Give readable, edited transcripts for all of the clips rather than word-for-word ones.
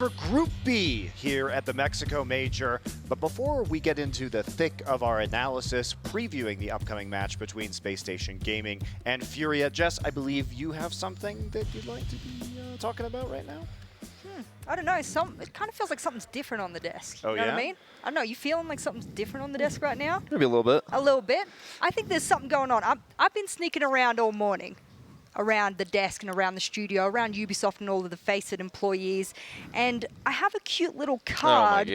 for Group B here at the Mexico Major. But before we get into the thick of our analysis, previewing the upcoming match between Spacestation Gaming and Furia, Jess, I believe you have something that you'd like to be talking about right now? I don't know. It kind of feels like something's different on the desk. Oh, you know yeah? what I mean? I don't know. You feeling like something's different on the desk right now? Maybe a little bit. A little bit. I think there's something going on. I've been sneaking around all morning, around the desk and around the studio, around Ubisoft and all of the Faceit employees, and I have a cute little card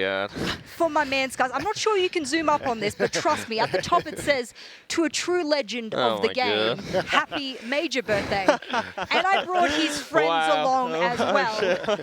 for my man Skies. I'm not sure you can zoom up on this, but trust me, at the top it says, "To a true legend of the game, happy major birthday." And I brought his friends along as well.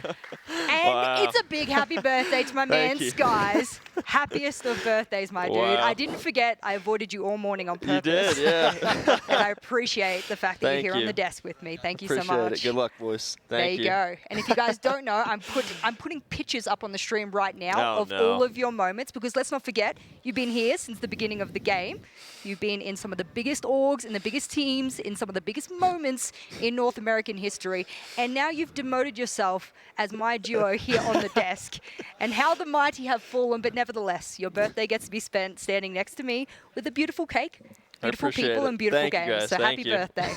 And it's a big happy birthday to my man Skies. Happiest of birthdays, my dude. I didn't forget. I avoided you all morning on purpose. You did, yeah. And I appreciate the fact that you're here on the desk with me. Thank you so much. Appreciate it. Good luck, boys. Thank you. There you go. And if you guys don't know, I'm putting pictures up on the stream right now of all of your moments, because let's not forget, you've been here since the beginning of the game. You've been in some of the biggest orgs, in the biggest teams, in some of the biggest moments in North American history. And now you've demoted yourself as my duo here on the desk. And how the mighty have fallen, but nevertheless, your birthday gets to be spent standing next to me with a beautiful cake, beautiful people, and beautiful games. So happy birthday.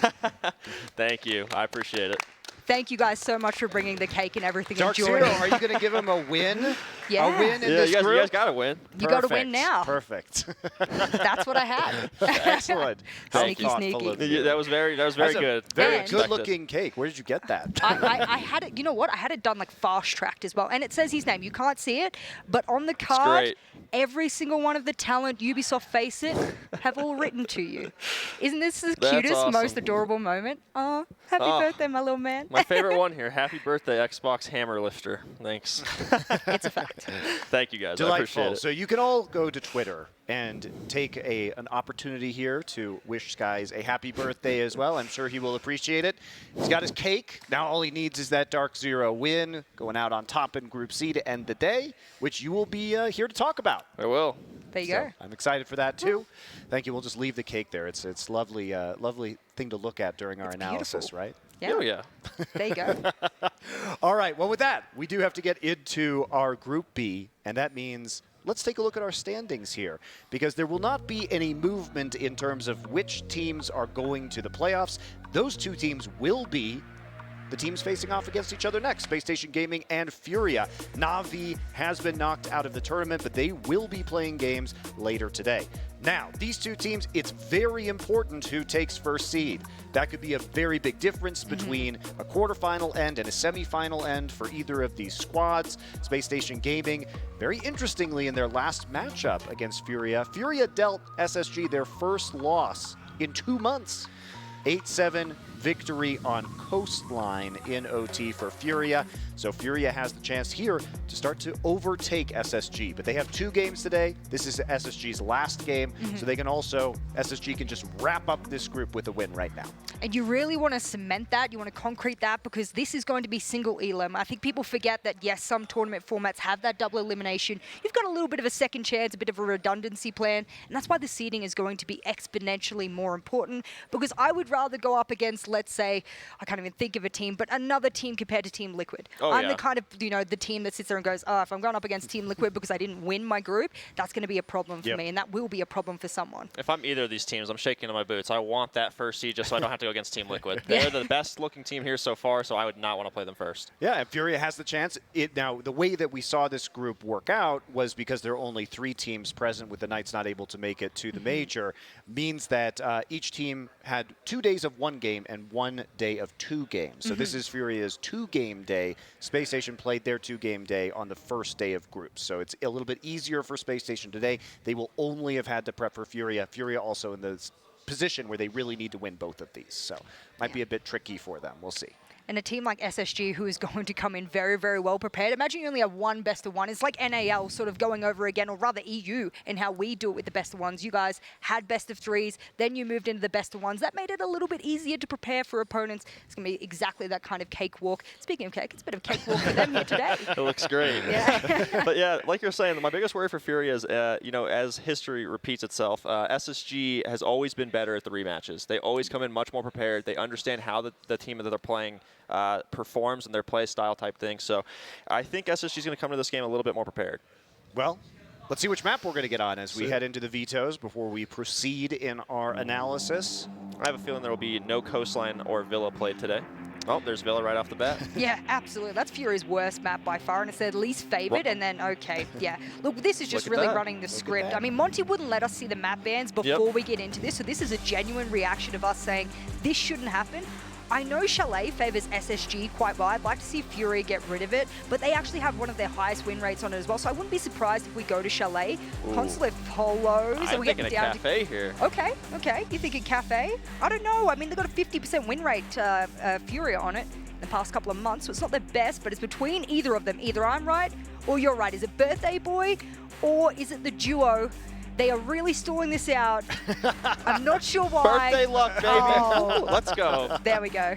Thank you. I appreciate it. Thank you guys so much for bringing the cake and everything. Dark Zero, are you going to give him a win? Yeah. A win in this group? You guys got to win. You got to win now. Perfect. That's what I had. Excellent. Sneaky, sneaky. That was very good. Very good-looking cake. Where did you get that? I had it. You know what? I had it done like fast-tracked as well, and it says his name. You can't see it, but on the card, every single one of the talent Ubisoft Faceit have all written to you. Isn't this the cutest, most adorable moment? Oh, happy birthday, my little man. My favorite one here. Happy birthday, Xbox Hammer Lifter. Thanks. It's a fact. Thank you, guys. Delightful. I appreciate it. So you can all go to Twitter and take an opportunity here to wish Skies a happy birthday as well. I'm sure he will appreciate it. He's got his cake. Now all he needs is that Dark Zero win, going out on top in Group C to end the day, which you will be here to talk about. I will. There you go. I'm excited for that too. Than't you. We'll just leave the cake there. It's lovely, lovely thing to look at during our analysis, beautiful. right? Yeah. Oh, yeah. There you go. All right. Well, with that, we do have to get into our Group B, and that means let's take a look at our standings here, because there will not be any movement in terms of which teams are going to the playoffs. Those two teams will be the teams facing off against each other next, Spacestation Gaming and Furia. Na'Vi has been knocked out of the tournament, but they will be playing games later today. Now, these two teams, it's very important who takes first seed. That could be a very big difference between a quarterfinal end and a semifinal end for either of these squads. Spacestation Gaming, very interestingly, in their last matchup against Furia, Furia dealt SSG their first loss in 2 months. 8-7 victory on Coastline in OT for Furia. So Furia has the chance here to start to overtake SSG. But they have 2 games today. This is SSG's last game. So they can also, SSG can just wrap up this group with a win right now. And you really want to cement that, you want to concrete that, because this is going to be single elim. I think people forget that, yes, some tournament formats have that double elimination. You've got a little bit of a second chance, a bit of a redundancy plan, and that's why the seeding is going to be exponentially more important, because I would rather go up against, let's say, I can't even think of a team, but another team compared to Team Liquid. I'm the kind of, the team that sits there and goes, oh, if I'm going up against Team Liquid because I didn't win my group, that's going to be a problem for me, and that will be a problem for someone. If I'm either of these teams, I'm shaking in my boots. I want that first seed just so I don't have to go against Team Liquid. They're the best looking team here so far, so I would not want to play them first. Yeah, and Furia has the chance. Now, the way that we saw this group work out was because there are only 3 teams present, with the Knights not able to make it to the major, means that each team had 2 days of 1 game and 1 day of 2 games. So this is Furia's 2-game day. Spacestation played their 2-game day on the first day of groups. So it's a little bit easier for Spacestation today. They will only have had to prep for Furia. Furia also in the position where they really need to win both of these. So might be a bit tricky for them. We'll see. And a team like SSG, who is going to come in very, very well prepared. Imagine you only have 1 best of 1. It's like NAL sort of going over again, or rather EU, and how we do it with the best of 1s. You guys had best of 3s, then you moved into the best of 1s. That made it a little bit easier to prepare for opponents. It's going to be exactly that kind of cakewalk. Speaking of cake, it's a bit of cakewalk for them here today. It looks great. Yeah. But yeah, like you're saying, my biggest worry for Furia is, as history repeats itself, SSG has always been better at the rematches. They always come in much more prepared. They understand how the team that they're playing performs in their play style type thing. So I think SSG is going to come to this game a little bit more prepared. Well, let's see which map we're going to get on as we head into the vetoes before we proceed in our analysis. I have a feeling there will be no Coastline or Villa played today. Oh, there's Villa right off the bat. Yeah, absolutely. That's Furia's worst map by far, and it's their least favored, and then, okay, yeah. Look, this is just really running the script. I mean, Monty wouldn't let us see the map bans before we get into this, so this is a genuine reaction of us saying this shouldn't happen. I know Chalet favors SSG quite well. I'd like to see Furia get rid of it, but they actually have one of their highest win rates on it as well, so I wouldn't be surprised if we go to Chalet. Consulate follows. I'm thinking of Kafe here. Okay. You thinking Kafe? I don't know. I mean, they've got a 50% win rate, Furia on it in the past couple of months, so it's not their best, but it's between either of them. Either I'm right or you're right. Is it Birthday Boy or is it the duo? They are really stalling this out. I'm not sure why. Birthday luck, baby. Oh. Let's go. There we go.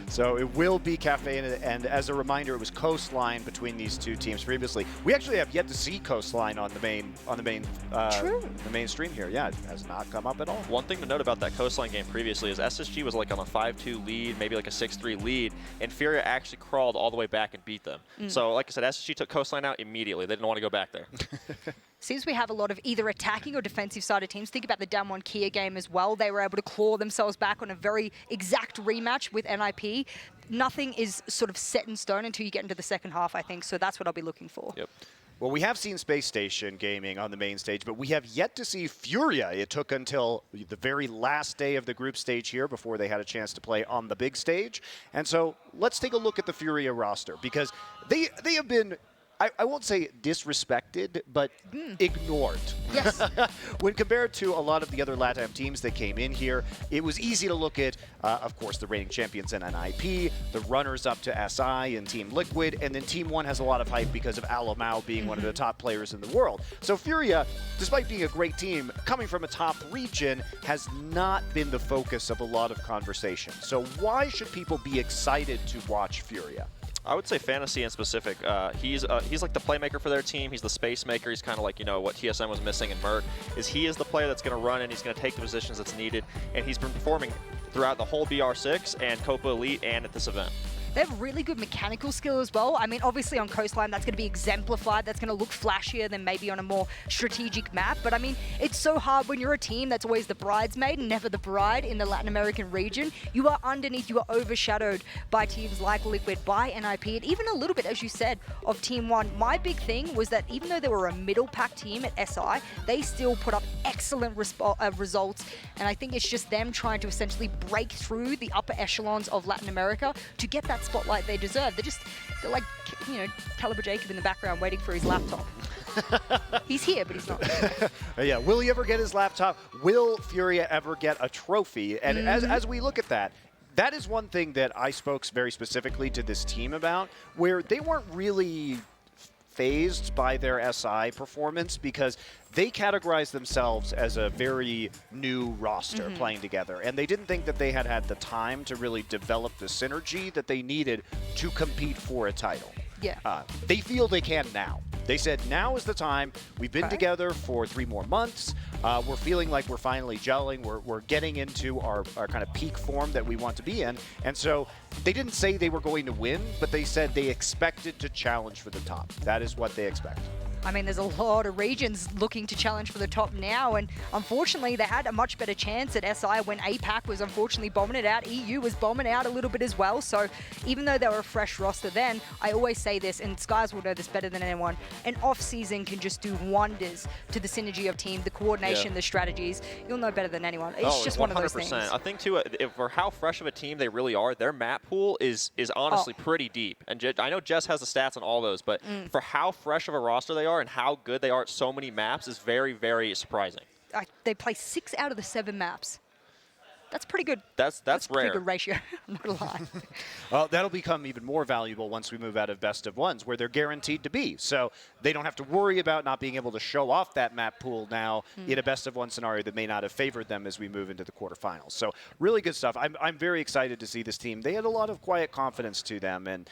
So it will be Kafe, and as a reminder, it was Coastline between these two teams previously. We actually have yet to see Coastline on the main stream here. Yeah, it has not come up at all. One thing to note about that Coastline game previously is SSG was like on a 5-2 lead, maybe like a 6-3 lead, and Furia actually crawled all the way back and beat them. So like I said, SSG took Coastline out immediately. They didn't want to go back there. Seems we have a lot of either attacking or defensive sided teams. Think about the Damwon Kia game as well. They were able to claw themselves back on a very exact rematch with NIP. Nothing is sort of set in stone until you get into the second half, I think. So that's what I'll be looking for. Yep. Well, we have seen Spacestation gaming on the main stage, but we have yet to see Furia. It took until the very last day of the group stage here before they had a chance to play on the big stage. And so let's take a look at the Furia roster, because they have been, I won't say disrespected, but ignored. Yes. When compared to a lot of the other LATAM teams that came in here, it was easy to look at, of course, the reigning champions in NIP, the runners-up to SI and Team Liquid, and then Team 1 has a lot of hype because of Alamau being one of the top players in the world. So Furia, despite being a great team, coming from a top region, has not been the focus of a lot of conversation. So why should people be excited to watch Furia? I would say Fantasy in specific. He's like the playmaker for their team. He's the space maker. He's kind of like, you know, what TSM was missing in Merc. He is the player that's going to run and he's going to take the positions that's needed. And he's been performing throughout the whole BR6 and Copa Elite and at this event. They have really good mechanical skill as well. I mean, obviously on Coastline, that's going to be exemplified. That's going to look flashier than maybe on a more strategic map. But I mean, it's so hard when you're a team that's always the bridesmaid and never the bride in the Latin American region. You are underneath, you are overshadowed by teams like Liquid, by NIP, and even a little bit, as you said, of Team 1. My big thing was that even though they were a middle pack team at SI, they still put up excellent results. And I think it's just them trying to essentially break through the upper echelons of Latin America to get that spotlight they deserve. They're like, you know, Caliber Jacob in the background waiting for his laptop. He's here, but he's not. Yeah, will he ever get his laptop? Will Furia ever get a trophy? And as we look at that, that is one thing that I spoke very specifically to this team about, where they weren't really phased by their SI performance because they categorized themselves as a very new roster playing together, and they didn't think that they had the time to really develop the synergy that they needed to compete for a title. Yeah. They feel they can now. They said, now is the time. We've been together for 3 more months. We're feeling like we're finally gelling. We're getting into our kind of peak form that we want to be in. And so they didn't say they were going to win, but they said they expected to challenge for the top. That is what they expect. I mean, there's a lot of regions looking to challenge for the top now, and unfortunately, they had a much better chance at SI when APAC was unfortunately bombing it out. EU was bombing out a little bit as well, so even though they were a fresh roster then, I always say this, and Skies will know this better than anyone, an off-season can just do wonders to the synergy of team, the coordination, the strategies. You'll know better than anyone. It's just 100%. One of those things. I think, too, for how fresh of a team they really are, their map pool is honestly pretty deep. And I know Jess has the stats on all those, but for how fresh of a roster they are and how good they are at so many maps is very, very surprising. They play 6 out of the 7 maps. That's pretty good. That's rare. Pretty good ratio. I'm not gonna lie. Well, that'll become even more valuable once we move out of best of ones, where they're guaranteed to be. So they don't have to worry about not being able to show off that map pool now in a best of one scenario that may not have favored them as we move into the quarterfinals. So really good stuff. I'm very excited to see this team. They had a lot of quiet confidence to them, and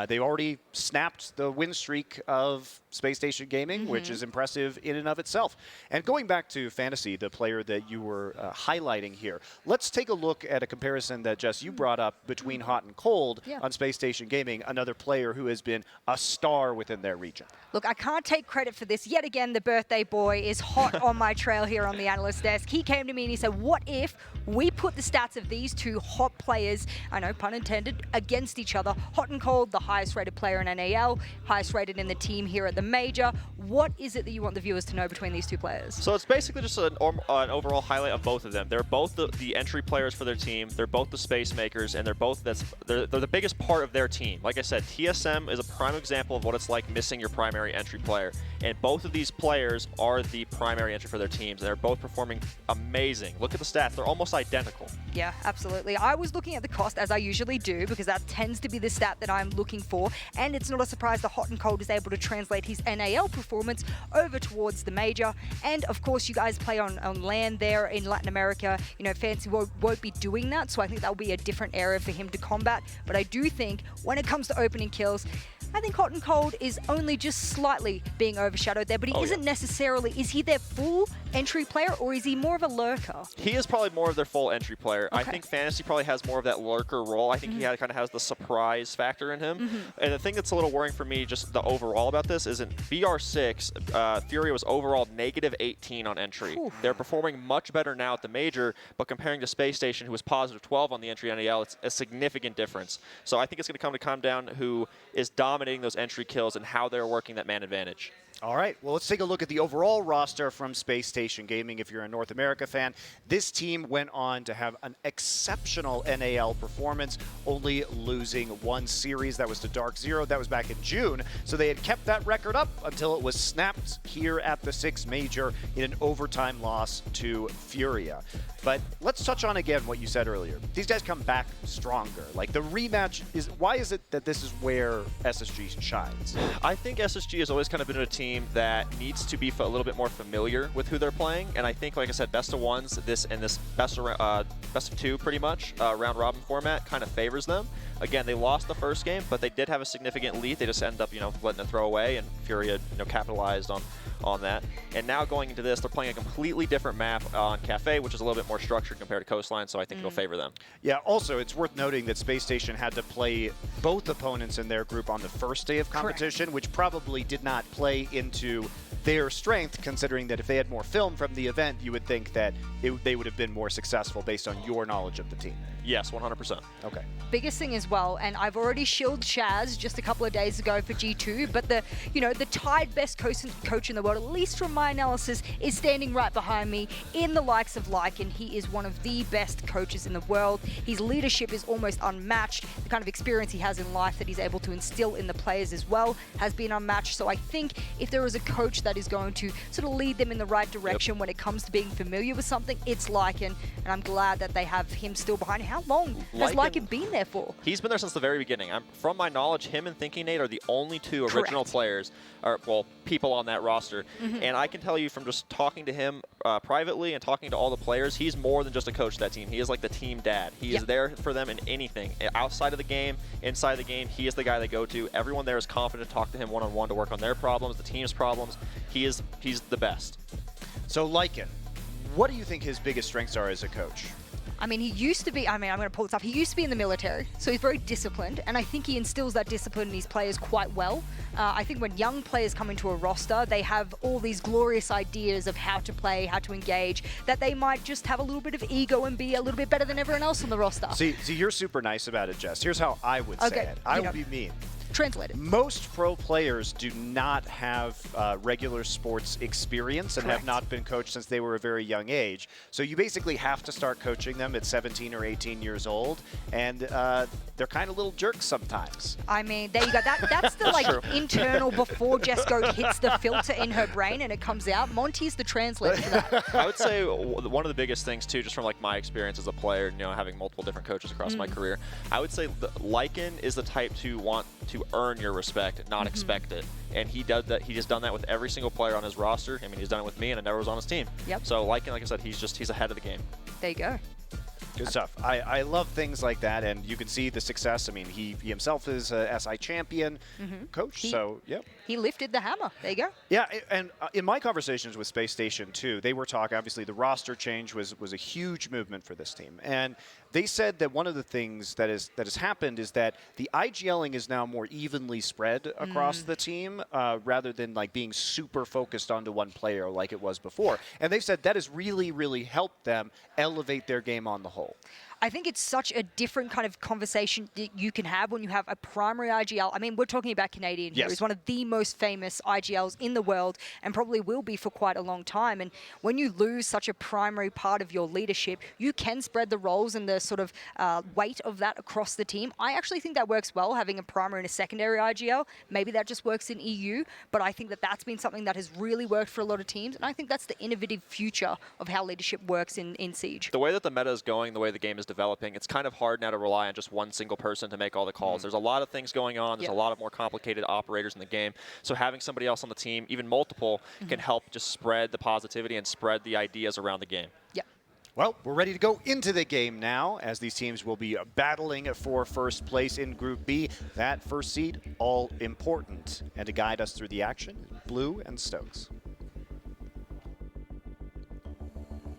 they already snapped the win streak of Spacestation Gaming, which is impressive in and of itself. And going back to Fantasy, the player that you were highlighting here, let's let's take a look at a comparison that, Jess, you brought up between Hot and Cold Yeah. on Spacestation Gaming, another player who has been a star within their region. Look, I can't take credit for this. Yet again, the birthday boy is hot on my trail here on the analyst desk. He came to me and he said, what if we put the stats of these two hot players, I know, pun intended, against each other? Hot and Cold, the highest rated player in NAL, highest rated in the team here at the Major. What is it that you want the viewers to know between these two players? So it's basically just an overall highlight of both of them. They're both the entry players for their team. They're both the space makers, and they're the biggest part of their team. Like I said, TSM is a prime example of what it's like missing your primary entry player. And both of these players are the primary entry for their teams. They're both performing amazing. Look at the stats. They're almost identical. Yeah, absolutely. I was looking at the cost, as I usually do, because that tends to be the stat that I'm looking for. And it's not a surprise that Hot and Cold is able to translate his NAL performance over towards the Major. And of course, you guys play on land there in Latin America. You know, Fancy won't be doing that, so I think that'll be a different area for him to combat. But I do think when it comes to opening kills, I think Hot and Cold is only just slightly being overshadowed there, but he isn't necessarily, is he their full entry player or is he more of a lurker? He is probably more of their full entry player. Okay. I think Fantasy probably has more of that lurker role. I think he kind of has the surprise factor in him. And the thing that's a little worrying for me, just the overall about this, is in BR6, Furia was overall -18 on entry. Ooh. They're performing much better now at the Major, but comparing to Space Station, who was +12 on the entry NAL, it's a significant difference. So I think it's going to come down who is dominating those entry kills and how they're working that man advantage. All right, well, let's take a look at the overall roster from Space Station Gaming. If you're a North America fan, this team went on to have an exceptional NAL performance, only losing one series. That was to Dark Zero. That was back in June. So they had kept that record up until it was snapped here at the 6 Major in an overtime loss to Furia. But let's touch on again what you said earlier. These guys come back stronger. Like, the rematch is, why is it that this is where SSG shines? I think SSG has always kind of been a team that needs to be a little bit more familiar with who they're playing, and I think, like I said, best of ones, this best of two, pretty much, round robin format kind of favors them. Again, they lost the first game, but they did have a significant lead. They just ended up, letting it throw away, and Furia, capitalized on that. And now going into this, they're playing a completely different map on Kafe, which is a little bit more structured compared to Coastline, so I think it'll favor them. Yeah, also, it's worth noting that Space Station had to play both opponents in their group on the first day of competition, which probably did not play into their strength, considering that if they had more film from the event, you would think that they would have been more successful based on your knowledge of the team. Yes, 100%. Okay. Biggest thing as well, and I've already shielded Shaz just a couple of days ago for G2, but the tied best coach in the world, at least from my analysis, is standing right behind me in the likes of Lycan. He is one of the best coaches in the world. His leadership is almost unmatched. The kind of experience he has in life that he's able to instill in the players as well has been unmatched. So I think if there is a coach that is going to sort of lead them in the right direction when it comes to being familiar with something, it's Lycan, and I'm glad that they have him still behind. How long has Lycan been there for? He's been there since the very beginning. From my knowledge, him and Thinking Nate are the only two original players, or people on that roster. And I can tell you from just talking to him privately and talking to all the players, he's more than just a coach of that team. He is like the team dad. He is there for them in anything. Outside of the game, inside of the game, he is the guy they go to. Everyone there is confident to talk to him one-on-one to work on their problems, the team's problems. He's the best. So, Lycan, what do you think his biggest strengths are as a coach? I mean, he used to be, I'm going to pull this up, he used to be in the military, so he's very disciplined, and I think he instills that discipline in his players quite well. I think when young players come into a roster, they have all these glorious ideas of how to play, how to engage, that they might just have a little bit of ego and be a little bit better than everyone else on the roster. See, you're super nice about it, Jess. Here's how I would say it. I will be mean. Translated. Most pro players do not have regular sports experience and have not been coached since they were a very young age. So you basically have to start coaching them at 17 or 18 years old, and they're kind of little jerks sometimes. I mean, there you go. That's the internal before Jess Goat hits the filter in her brain and it comes out. Monty's the translator for that. I would say one of the biggest things too, just from my experience as a player, having multiple different coaches across my career, I would say Lycan is the type to want to earn your respect, not expect it. And he does that. He's done that with every single player on his roster. I mean, he's done it with me, and I never was on his team. Yep. So, like I said, he's ahead of the game. There you go. Good stuff. I love things like that, and you can see the success. I mean, he himself is a SI champion coach, so yeah. He lifted the hammer. There you go. Yeah, and in my conversations with Spacestation too, they were talking. Obviously, the roster change was a huge movement for this team, and they said that one of the things that has happened is that the IGLing is now more evenly spread across the team, rather than like being super focused onto one player like it was before. And they've said that has really helped them elevate their game on the whole. I think it's such a different kind of conversation that you can have when you have a primary IGL. I mean, we're talking about Canadian here. Yes. He's one of the most famous IGLs in the world and probably will be for quite a long time. And when you lose such a primary part of your leadership, you can spread the roles and the sort of weight of that across the team. I actually think that works well, having a primary and a secondary IGL. Maybe that just works in EU, but I think that that's been something that has really worked for a lot of teams. And I think that's the innovative future of how leadership works in Siege. The way that the meta is going, the way the game is developing, it's kind of hard now to rely on just one single person to make all the calls. There's a lot of things going on. There's a lot of more complicated operators in the game. So having somebody else on the team, even multiple, can help just spread the positivity and spread the ideas around the game. Yep. Well, we're ready to go into the game now, as these teams will be battling for first place in Group B. That first seed, all important. And to guide us through the action, Blue and Stokes.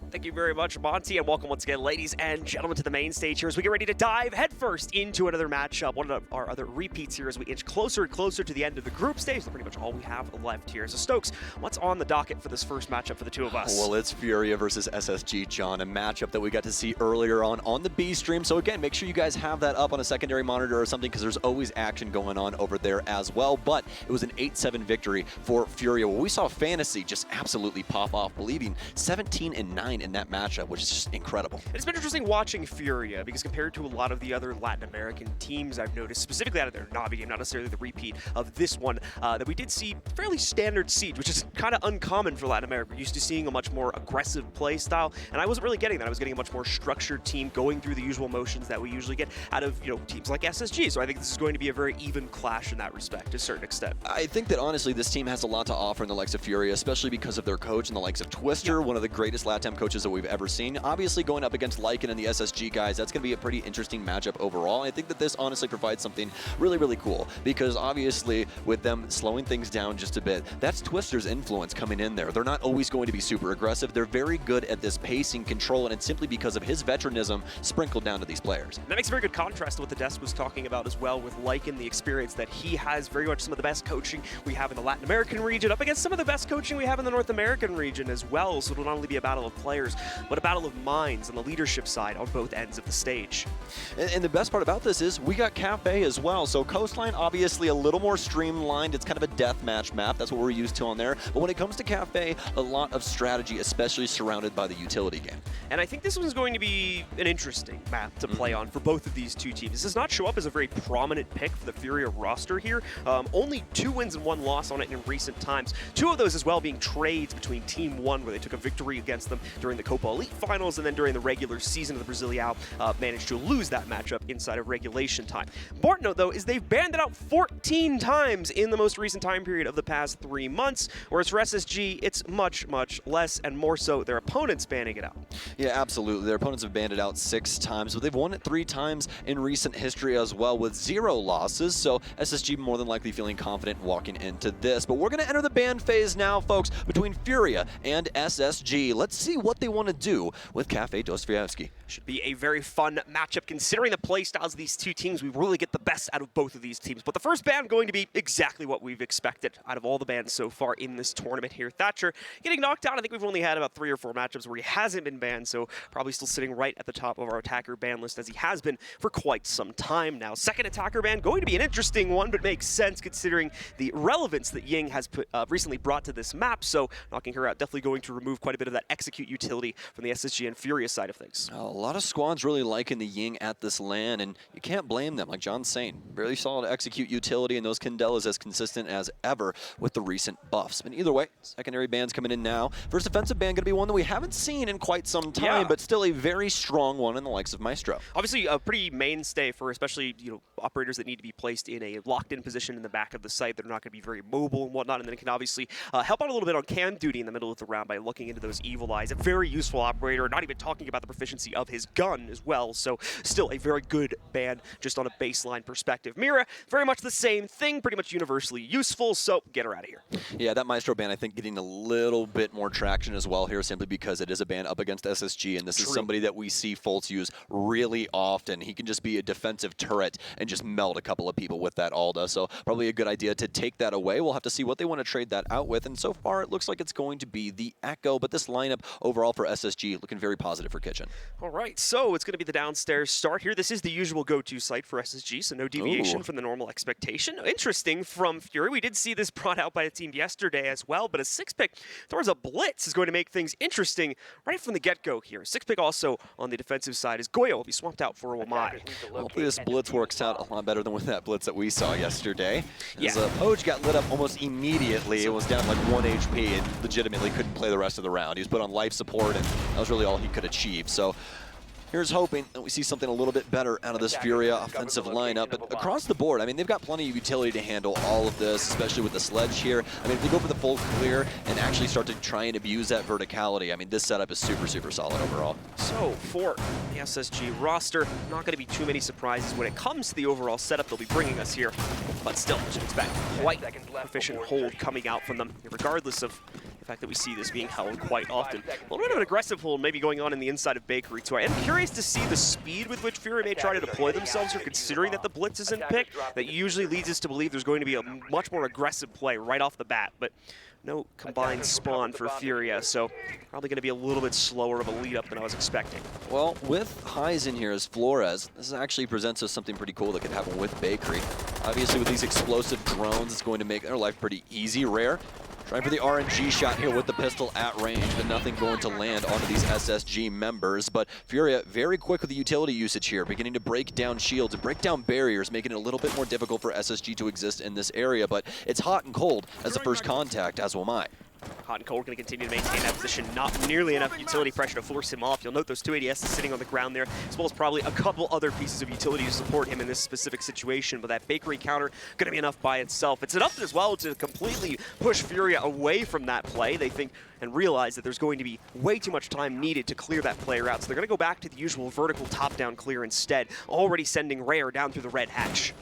Thank you very much, Monty, and welcome once again, ladies and gentlemen, to the main stage here as we get ready to dive headfirst into another matchup, one of our other repeats here as we inch closer and closer to the end of the group stage. That's pretty much all we have left here. So, Stokes, what's on the docket for this first matchup for the two of us? Well, it's Furia versus SSG, John, a matchup that we got to see earlier on the B stream. So again, make sure you guys have that up on a secondary monitor or something, because there's always action going on over there as well. But it was an 8-7 victory for Furia, where we saw Fantasy just absolutely pop off, believing 17-9 in that matchup, which is just incredible. It's been interesting watching Furia, because compared to a lot of the other Latin American teams I've noticed, specifically out of their Navi game, not necessarily the repeat of this one, that we did see fairly standard Siege, which is kind of uncommon for Latin America. We're used to seeing a much more aggressive play style, and I wasn't really getting that. I was getting a much more structured team going through the usual motions that we usually get out of teams like SSG. So I think this is going to be a very even clash in that respect to a certain extent. I think that honestly this team has a lot to offer in the likes of Furia, especially because of their coach and the likes of Twister, one of the greatest LATAM coaches that we've ever seen. Obviously going up against Lycan and the SSG guys, that's going to be a pretty interesting matchup overall. I think that this honestly provides something really cool, because obviously with them slowing things down just a bit, that's Twister's influence coming in there. They're not always going to be super aggressive. They're very good at this pacing control, and it's simply because of his veteranism sprinkled down to these players. That makes a very good contrast to what the desk was talking about as well, with Lycan, the experience that he has, very much some of the best coaching we have in the Latin American region up against some of the best coaching we have in the North American region as well. So it'll not only be a battle of players, but a battle of minds on the leadership side on both ends of the stage. And the best part about this is we got Kafe as well. So Coastline, obviously a little more streamlined. It's kind of a deathmatch map. That's what we're used to on there. But when it comes to Kafe, a lot of strategy, especially surrounded by the utility game. And I think this one's going to be an interesting map to play on for both of these two teams. This does not show up as a very prominent pick for the Furia roster here. Only 2 wins and 1 loss on it in recent times. 2 of those as well being trades between Team 1, where they took a victory against them during the Copa Elite Finals, and then during the regular season of the Brasileão, managed to lose that matchup inside of regulation time. Important note, though, is they've banned it out 14 times in the most recent time period of the past 3 months, whereas for SSG, it's much less, and more so their opponents banning it out. Yeah, absolutely. Their opponents have banned it out 6 times, but they've won it 3 times in recent history as well, with 0 losses. So SSG more than likely feeling confident walking into this. But we're going to enter the ban phase now, folks, between Furia and SSG. Let's see what they want to do with Kafe Dostoevsky. Should be a very fun matchup considering the play styles of these two teams. We really get the best out of both of these teams. But the first ban going to be exactly what we've expected out of all the bans so far in this tournament here. Thatcher getting knocked out. I think we've only had about 3 or 4 matchups where he hasn't been banned, so probably still sitting right at the top of our attacker ban list, as he has been for quite some time now. Second attacker ban going to be an interesting one, but makes sense considering the relevance that Ying has recently brought to this map. So knocking her out, definitely going to remove quite a bit of that execute utility from the SSG and Furia side of things. A lot of squads really liking the Ying at this LAN, and you can't blame them. Like John's saying, really solid execute utility, and those Candelas as consistent as ever with the recent buffs. But either way, secondary ban's coming in now. First offensive ban going to be one that we haven't seen in quite some time, but still a very strong one in the likes of Maestro. Obviously a pretty mainstay for especially operators that need to be placed in a locked-in position in the back of the site. They're not going to be very mobile and whatnot, and then it can obviously help out a little bit on cam duty in the middle of the round by looking into those evil eyes. A very useful operator, not even talking about the proficiency of of his gun as well. So still a very good ban just on a baseline perspective. Mira, very much the same thing, pretty much universally useful, so get her out of here. Yeah, that Maestro ban, I think, getting a little bit more traction as well here, simply because it is a ban up against SSG, and this is somebody that we see Fultz use really often. He can just be a defensive turret and just melt a couple of people with that Alda, so probably a good idea to take that away. We'll have to see what they want to trade that out with, and so far it looks like it's going to be the Echo, but this lineup overall for SSG looking very positive for Kitchen. All right, so it's going to be the downstairs start here. This is the usual go-to site for SSG, so no deviation from the normal expectation. Interesting from Fury. We did see this brought out by the team yesterday as well, but a 6-pick towards a blitz is going to make things interesting right from the get-go here. 6-pick also on the defensive side is Goyo will be swapped out for Wamai. Hopefully this blitz works out a lot better than with that blitz that we saw yesterday. Yeah. As Poge got lit up almost immediately. It was down like 1 HP and legitimately couldn't play the rest of the round. He was put on life support, and that was really all he could achieve. So here's hoping that we see something a little bit better out of this Furia offensive lineup. But across the board, I mean, they've got plenty of utility to handle all of this, especially with the sledge here. I mean, if they go for the full clear and actually start to try and abuse that verticality, I mean, this setup is super, super solid overall. So for the SSG roster, not going to be too many surprises when it comes to the overall setup they'll be bringing us here. But still, we should expect quite efficient hold coming out from them, regardless of the fact that we see this being held quite often. A little bit of an aggressive hold maybe going on in the inside of Bakery, too. I am curious to see the speed with which Fury may try to deploy themselves here, considering that the blitz isn't picked. That usually leads us to believe there's going to be a much more aggressive play right off the bat. But no combined spawn for Furia, so probably going to be a little bit slower of a lead up than I was expecting. Well, with highs in here as Flores, this actually presents us something pretty cool that could happen with Bakery. Obviously, with these explosive drones, it's going to make their life pretty easy. Rare trying for the RNG shot here with the pistol at range, but nothing going to land onto these SSG members. But Furia very quick with the utility usage here, beginning to break down shields and break down barriers, making it a little bit more difficult for SSG to exist in this area. But it's hot and cold as the first contact, as will I. Hot and Cold going to continue to maintain that position. Not nearly enough utility pressure to force him off. You'll note those 2 ADSs sitting on the ground there, as well as probably a couple other pieces of utility to support him in this specific situation. But that Bakery counter going to be enough by itself. It's enough as well to completely push Furia away from that play. They think and realize that there's going to be way too much time needed to clear that player out. So they're going to go back to the usual vertical top-down clear instead, already sending Rare down through the red hatch.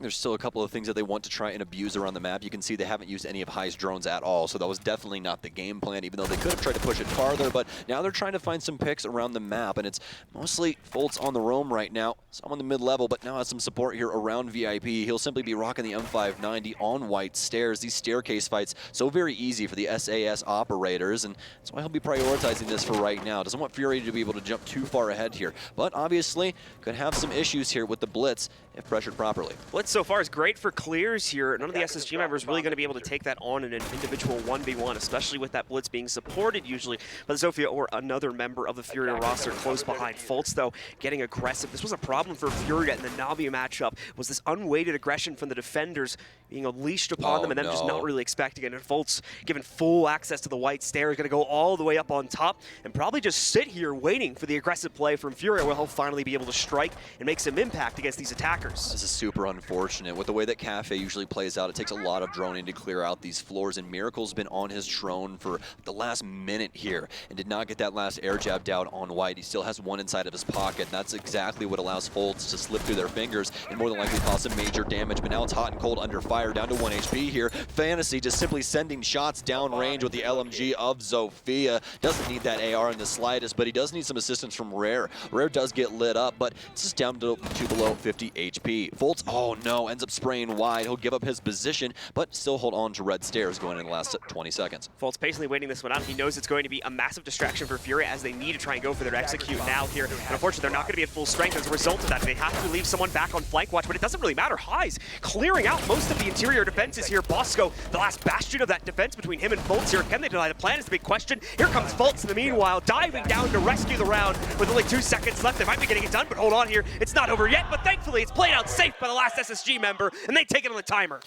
There's still a couple of things that they want to try and abuse around the map. You can see they haven't used any of High's drones at all, so that was definitely not the game plan, even though they could have tried to push it farther. But now they're trying to find some picks around the map, and it's mostly Fultz on the roam right now. Some on the mid-level, but now has some support here around VIP. He'll simply be rocking the M590 on white stairs. These staircase fights, so very easy for the SAS operators, and that's why he'll be prioritizing this for right now. Doesn't want Fury to be able to jump too far ahead here, but obviously could have some issues here with the Blitz if pressured properly. Blitz so far is great for clears here. None of the SSG members really going to be able to take that on in an individual 1v1, especially with that Blitz being supported usually by Zofia or another member of the Furia roster close behind. Fultz, though, getting aggressive. This was a problem for Furia in the Navi matchup, was this unweighted aggression from the defenders being unleashed upon them and them just not really expecting it. And Fultz, given full access to the white stair, is going to go all the way up on top and probably just sit here waiting for the aggressive play from Furia where he'll finally be able to strike and make some impact against these attackers. This is super unfortunate. With the way that Kafe usually plays out, it takes a lot of droning to clear out these floors, and Miracle's been on his drone for the last minute here and did not get that last air jab down on white. He still has one inside of his pocket, and that's exactly what allows Fultz to slip through their fingers and more than likely cause some major damage. But now it's Hot and Cold under fire, down to 1 HP here. Fantasy just simply sending shots down range with the LMG of Zofia. Doesn't need that AR in the slightest, but he does need some assistance from Rare. Rare does get lit up, but it's just down to below 50 HP. Fultz, oh no, ends up spraying wide. He'll give up his position, but still hold on to red stairs going in the last 20 seconds. Fultz patiently waiting this one out. He knows it's going to be a massive distraction for Furia as they need to try and go for their execute now here. And unfortunately, they're not going to be at full strength as a result of that. They have to leave someone back on flank watch, but it doesn't really matter. High's clearing out most of the interior defenses here. Bosco, the last bastion of that defense between him and Fultz here. Can they deny the plan is the big question. Here comes Fultz in the meanwhile, diving down to rescue the round with only 2 seconds left. They might be getting it done, but hold on here. It's not over yet, but thankfully it's played out safe by the last SSG member, and they take it on the timer.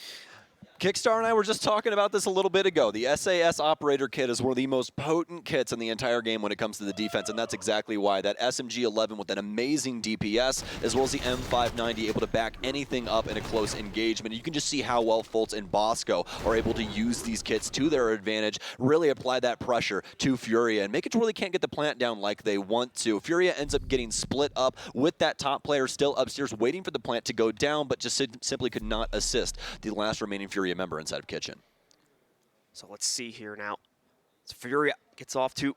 Kickstar and I were just talking about this a little bit ago. The SAS Operator kit is one of the most potent kits in the entire game when it comes to the defense, and that's exactly why. That SMG-11 with an amazing DPS, as well as the M590 able to back anything up in a close engagement. You can just see how well Fultz and Bosco are able to use these kits to their advantage, really apply that pressure to Furia, and make it to where they can't get the plant down like they want to. Furia ends up getting split up with that top player still upstairs waiting for the plant to go down, but just simply could not assist the last remaining Furia member inside of Kitchen. So let's see here now. So Furia gets off to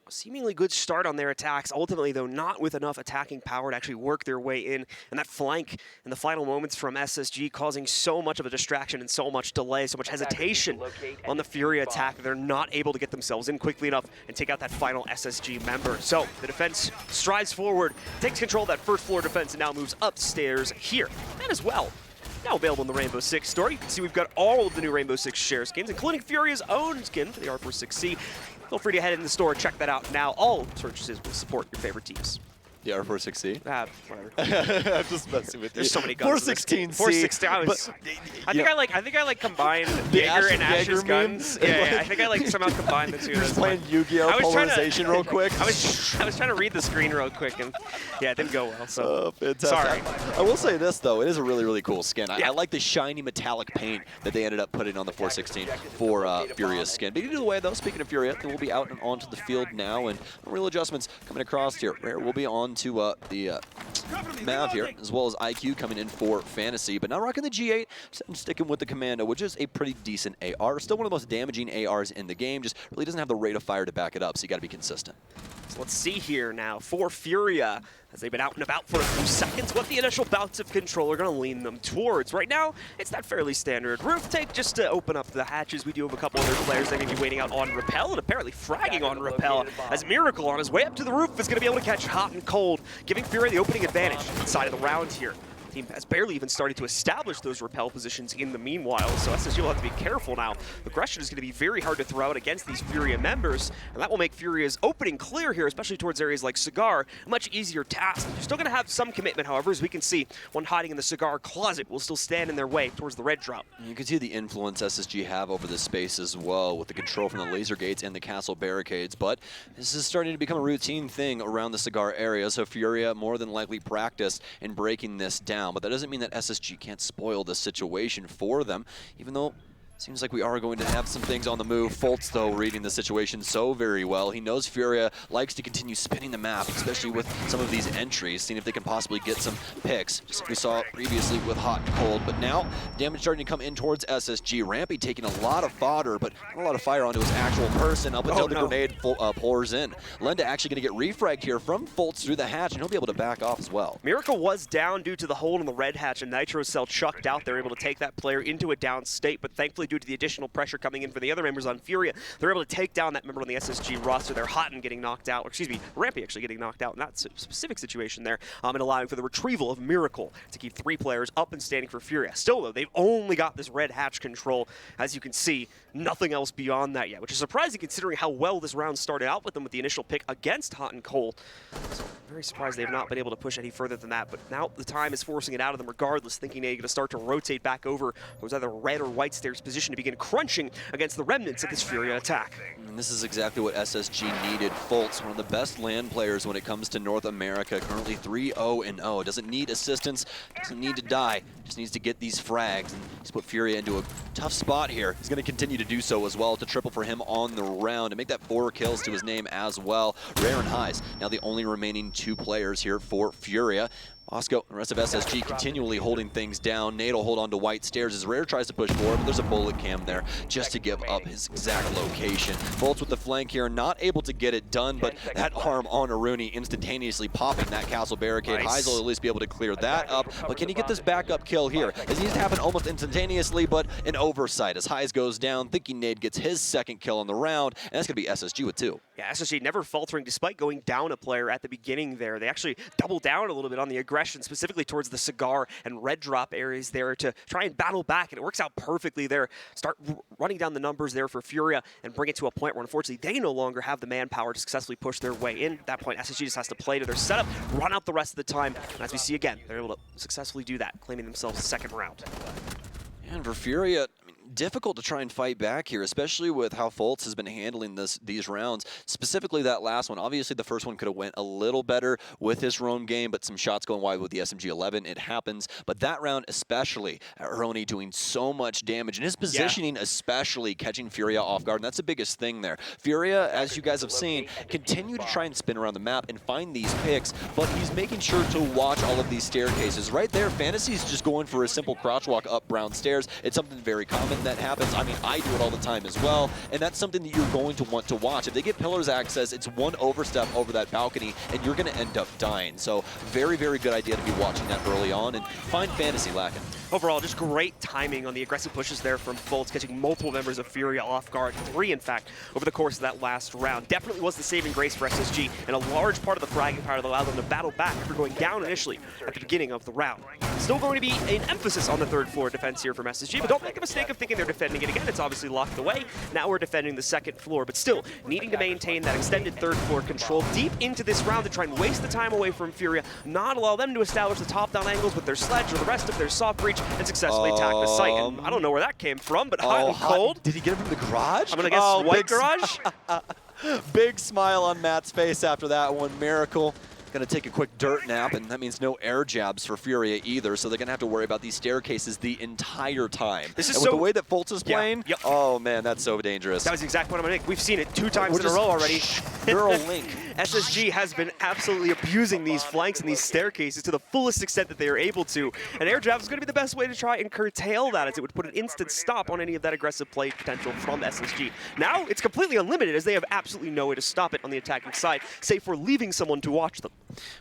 a seemingly good start on their attacks. Ultimately, though, not with enough attacking power to actually work their way in. And that flank in the final moments from SSG causing so much of a distraction and so much delay, so much hesitation on the Furia attack. They're not able to get themselves in quickly enough and take out that final SSG member. So the defense strides forward, takes control of that first floor defense, and now moves upstairs here. And as well, now available in the Rainbow Six store. You can see we've got all of the new Rainbow Six share skins, including Furia's own skin for the R46C. Feel free to head in the store and check that out now. All purchases will support your favorite teams. The R46C? Whatever. I'm just messing with you. There's so many guns. 416C. 416. I think I like combined Jaeger and Ash's guns. Yeah, I think I like somehow combined the two. You're just playing Yu-Gi-Oh! Polarization real quick. I was trying to read the screen real quick, and yeah, it didn't go well. So fantastic. Sorry. I will say this though, it is a really, really cool skin. I like the shiny metallic paint that they ended up putting on the 416 for Furia's skin. But either way though, speaking of Furia, they will be out and onto the field now, and real adjustments coming across here. Rare will be on to the Mav here, as well as IQ coming in for Fantasy, but not rocking the G8, sticking with the Commando, which is a pretty decent AR. Still one of the most damaging ARs in the game, just really doesn't have the rate of fire to back it up, so you got to be consistent. So let's see here now for Furia, as they've been out and about for a few seconds, what the initial bouts of control are going to lean them towards. Right now, it's that fairly standard roof take just to open up the hatches. We do have a couple other players that may be waiting out on Rappel, and apparently fragging on Rappel, as Miracle on his way up to the roof is going to be able to catch Hot and Cold, giving Furia the opening advantage inside of the round here. Team has barely even started to establish those rappel positions in the meanwhile, so SSG will have to be careful now. Aggression is going to be very hard to throw out against these Furia members, and that will make Furia's opening clear here, especially towards areas like Cigar, a much easier task. You're still going to have some commitment, however, as we can see, one hiding in the Cigar closet will still stand in their way towards the red drop. You can see the influence SSG have over this space as well, with the control from the laser gates and the castle barricades, but this is starting to become a routine thing around the Cigar area, so Furia more than likely practiced in breaking this down. But that doesn't mean that SSG can't spoil the situation for them, even though seems like we are going to have some things on the move. Fultz, though, reading the situation so very well. He knows Furia likes to continue spinning the map, especially with some of these entries, seeing if they can possibly get some picks, just like we saw previously with Hot and Cold. But now, damage starting to come in towards SSG. Rampy taking a lot of fodder, but not a lot of fire onto his actual person up until the grenade pours in. Lenda actually going to get refragged here from Fultz through the hatch, and he'll be able to back off as well. Miracle was down due to the hole in the red hatch, and Nitro Cell chucked out. They're able to take that player into a down state, but thankfully due to the additional pressure coming in for the other members on Furia, they're able to take down that member on the SSG roster. They're Hot and getting knocked out, or excuse me, Rampy actually getting knocked out in that specific situation there, and allowing for the retrieval of Miracle to keep 3 players up and standing for Furia. Still though, they've only got this red hatch control, as you can see, nothing else beyond that yet, which is surprising considering how well this round started out with them with the initial pick against Hot and Cold. So very surprised they've not been able to push any further than that, but now the time is forcing it out of them regardless, thinking they're going to start to rotate back over towards either red or white stairs position to begin crunching against the remnants of this Furia attack. And this is exactly what SSG needed. Fultz, one of the best LAN players when it comes to North America, currently 3-0-0. Doesn't need assistance, doesn't need to die, just needs to get these frags. And he's put Furia into a tough spot here. He's going to continue to do so as well, to triple for him on the round, and make that 4 kills to his name as well. Rare and Highs, now the only remaining 2 players here for Furia. Bosco and the rest of SSG continually holding things down. Nate will hold on to white stairs as Rare tries to push forward, but there's a bullet cam there just to give up his exact location. Fultz with the flank here, not able to get it done, but that arm on Aruni instantaneously popping that castle barricade. Highs will at least be able to clear that up, but can he get this backup kill here? This needs to happen almost instantaneously, but an oversight as Highs goes down, thinking Nade gets his 2nd kill on the round, and that's going to be SSG with 2. Yeah, SSG never faltering despite going down a player at the beginning there. They actually double down a little bit on the aggression, specifically towards the Cigar and red drop areas there to try and battle back, and it works out perfectly there. Start running down the numbers there for Furia and bring it to a point where unfortunately they no longer have the manpower to successfully push their way in. At that point, SSG just has to play to their setup, run out the rest of the time, and as we see again, they're able to successfully do that, claiming themselves the 2nd round. And for Furia, I mean, difficult to try and fight back here, especially with how Fultz has been handling these rounds, specifically that last one. Obviously, the first one could have went a little better with his roam game, but some shots going wide with the SMG-11. It happens. But that round especially, Aroni doing so much damage, and his positioning especially catching Furia off guard, and that's the biggest thing there. Furia, as you guys have seen, continue to try and spin around the map and find these picks, but he's making sure to watch all of these staircases. Right there, Fantasy's just going for a simple crouch walk up brown stairs. It's something very common that happens. I mean, I do it all the time as well, and that's something that you're going to want to watch. If they get Pillars access, it's one overstep over that balcony, and you're going to end up dying. So very, very good idea to be watching that early on and find Fantasy lacking. Overall, just great timing on the aggressive pushes there from Fultz, catching multiple members of Furia off guard, 3 in fact, over the course of that last round. Definitely was the saving grace for SSG, and a large part of the fragging power that allowed them to battle back after going down initially at the beginning of the round. Still going to be an emphasis on the third floor defense here from SSG, but don't make a mistake of thinking they're defending it again. It's obviously locked away. Now we're defending the second floor, but still needing to maintain that extended third floor control deep into this round to try and waste the time away from Furia, not allow them to establish the top-down angles with their sledge or the rest of their soft breach, and successfully attack the site. And I don't know where that came from, but hot and cold. Did he get it from the garage? I'm going to guess white garage. Big smile on Matt's face after that one. Miracle. Going to take a quick dirt nap, and that means no air jabs for Furia either, so they're going to have to worry about these staircases the entire time. This is and with the way that Fultz is playing, Yep. oh man, that's so dangerous. That was exactly what I'm going to make. We've seen it 2 times in a row already. Neural link. SSG has been absolutely abusing these flanks and these staircases to the fullest extent that they are able to, and air jabs is going to be the best way to try and curtail that, as it would put an instant stop on any of that aggressive play potential from SSG. Now it's completely unlimited, as they have absolutely no way to stop it on the attacking side, save for leaving someone to watch them.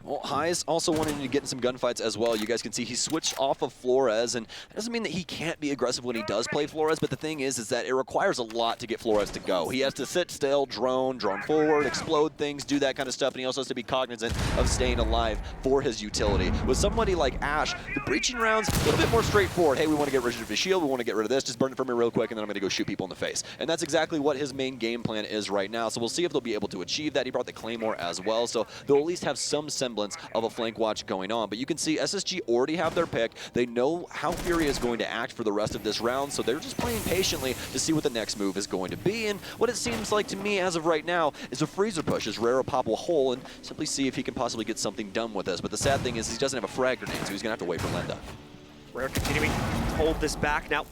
Well, Highs also wanting to get in some gunfights as well. You guys can see he switched off of Flores, and that doesn't mean that he can't be aggressive when he does play Flores, but the thing is that it requires a lot to get Flores to go. He has to sit still, drone forward, explode things, do that kind of stuff, and he also has to be cognizant of staying alive for his utility. With somebody like Ash, the breaching rounds, a little bit more straightforward. Hey, we want to get rid of his shield, we want to get rid of this, just burn it for me real quick, and then I'm going to go shoot people in the face. And that's exactly what his main game plan is right now, so we'll see if they'll be able to achieve that. He brought the Claymore as well, so they'll at least have some semblance of a flank watch going on. But you can see SSG already have their pick. They know how Furia is going to act for the rest of this round, so they're just playing patiently to see what the next move is going to be. And what it seems like to me as of right now is a freezer push as Rara pop a hole and simply see if he can possibly get something done with this. But the sad thing is he doesn't have a frag grenade, so he's going to have to wait for Lenda. Rare continuing to hold this back now,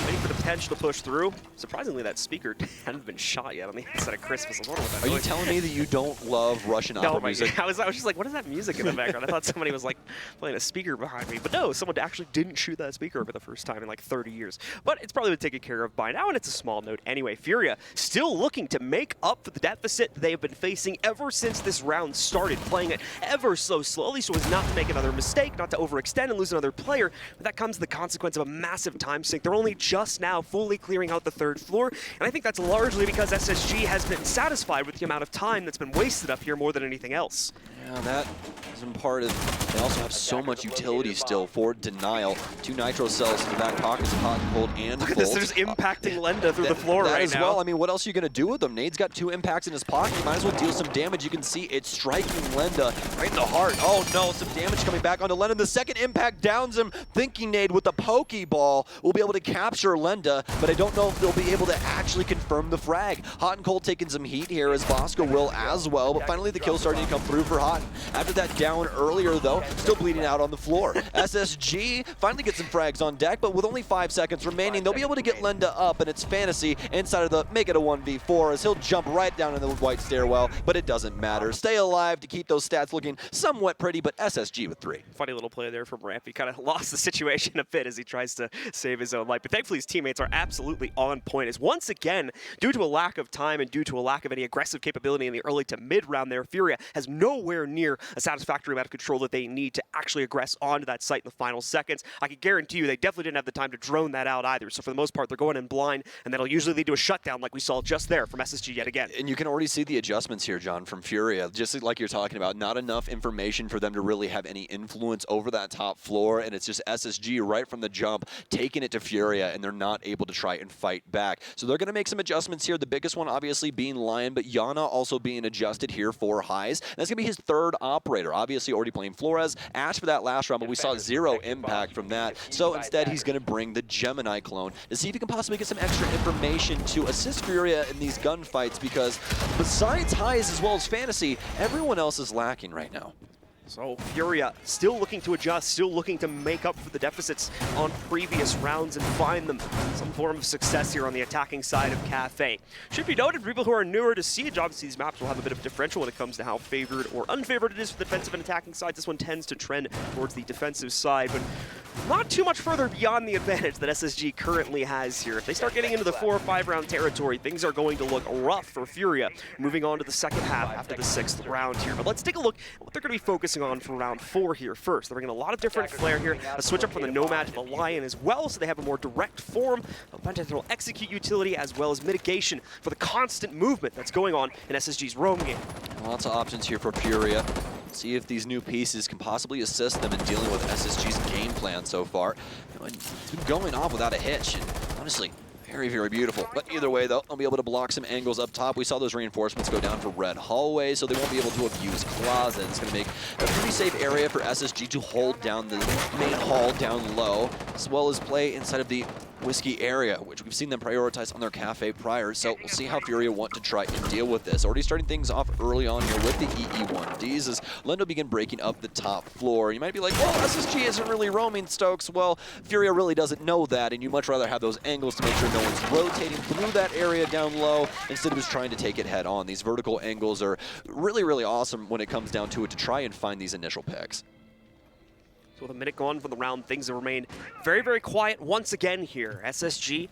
waiting for the potential to push through. Surprisingly, that speaker hadn't been shot yet on the inside of Christmas. I wonder what that Are you noise- telling me that you don't love Russian opera music? I was just like, what is that music in the background? I thought somebody was like playing a speaker behind me, but no, someone actually didn't shoot that speaker for the first time in like 30 years. But it's probably been taken care of by now, and it's a small note anyway. Furia still looking to make up for the deficit they have been facing ever since this round started, playing it ever so slowly so as not to make another mistake, not to overextend and lose another player. But that comes the consequence of a massive time sink. They're only just now fully clearing out the third floor, and I think that's largely because SSG has been satisfied with the amount of time that's been wasted up here more than anything else. Yeah, that is in part of, they also have so much utility still for denial. 2 nitro cells in the back pockets of Hot and Cold and Look at this, they're just impacting Lenda through the floor that right as now. well. I mean, what else are you going to do with them? Nade's got 2 impacts in his pocket. You might as well deal some damage. You can see it's striking Lenda right in the heart. Oh no, some damage coming back onto Lenda. The second impact downs him, thinking Nade with the Pokeball will be able to capture Lenda, but I don't know if they'll be able to actually confirm the frag. Hot and Cold taking some heat here as Bosco will as well, but finally the kill starting to come through for Hot. After that down earlier though, still bleeding out on the floor. SSG finally gets some frags on deck, but with only 5 seconds remaining, they'll be able to get Lenda up, and it's Fantasy inside of the make it a 1v4 as he'll jump right down in the white stairwell, but it doesn't matter. Stay alive to keep those stats looking somewhat pretty, but SSG with 3. Funny little play there from Ramp. He kind of lost the situation a bit as he tries to save his own life, but thankfully his teammates are absolutely on point, as once again, due to a lack of time and due to a lack of any aggressive capability in the early to mid round there, Furia has nowhere near a satisfactory amount of control that they need to actually aggress onto that site in the final seconds. I can guarantee you they definitely didn't have the time to drone that out either, so for the most part they're going in blind, and that'll usually lead to a shutdown like we saw just there from SSG yet again. And you can already see the adjustments here, John, from Furia. Just like you're talking about, not enough information for them to really have any influence over that top floor, and it's just SSG right from the jump taking it to Furia, and they're not able to try and fight back. So they're going to make some adjustments here. The biggest one obviously being Lion, but Yana also being adjusted here for Highs. And that's going to be his 3rd third operator. Obviously already playing Flores. Ash for that last round, but we saw zero impact from that. So instead, he's going to bring the Gemini clone to see if he can possibly get some extra information to assist Furia in these gunfights, because besides Highs as well as Fantasy, everyone else is lacking right now. So Furia still looking to adjust, still looking to make up for the deficits on previous rounds and find them some form of success here on the attacking side of Kafe. Should be noted for people who are newer to Siege, obviously these maps will have a bit of differential when it comes to how favored or unfavored it is for the defensive and attacking side. This one tends to trend towards the defensive side, but not too much further beyond the advantage that SSG currently has here. If they start getting into the 4 or 5 round territory, things are going to look rough for Furia moving on to the second half after the 6th round here. But let's take a look at what they're going to be focusing on for round 4 here first. They're bringing a lot of different flair here, a switch up from the Nomad to the Lion as well, so they have a more direct form of potential execute utility as well as mitigation for the constant movement that's going on in SSG's roam game. Lots of options here for Furia. See if these new pieces can possibly assist them in dealing with SSG's game plan so far. It's been going off without a hitch, and honestly, very, very beautiful. But either way, though, they'll be able to block some angles up top. We saw those reinforcements go down for red hallway, so they won't be able to abuse closet. It's going to make a pretty safe area for SSG to hold down the main hall down low, as well as play inside of the Whiskey area, which we've seen them prioritize on their Kafe prior. So we'll see how Furia want to try and deal with this. Already starting things off early on here with the EE1Ds as Lendo begin breaking up the top floor. You might be like, well, SSG isn't really roaming, Stokes. Well, Furia really doesn't know that, and you'd much rather have those angles to make sure no one's rotating through that area down low instead of just trying to take it head on. These vertical angles are really, really awesome when it comes down to it to try and find these initial picks. So with a minute gone from the round, things have remained very, very quiet once again here. SSG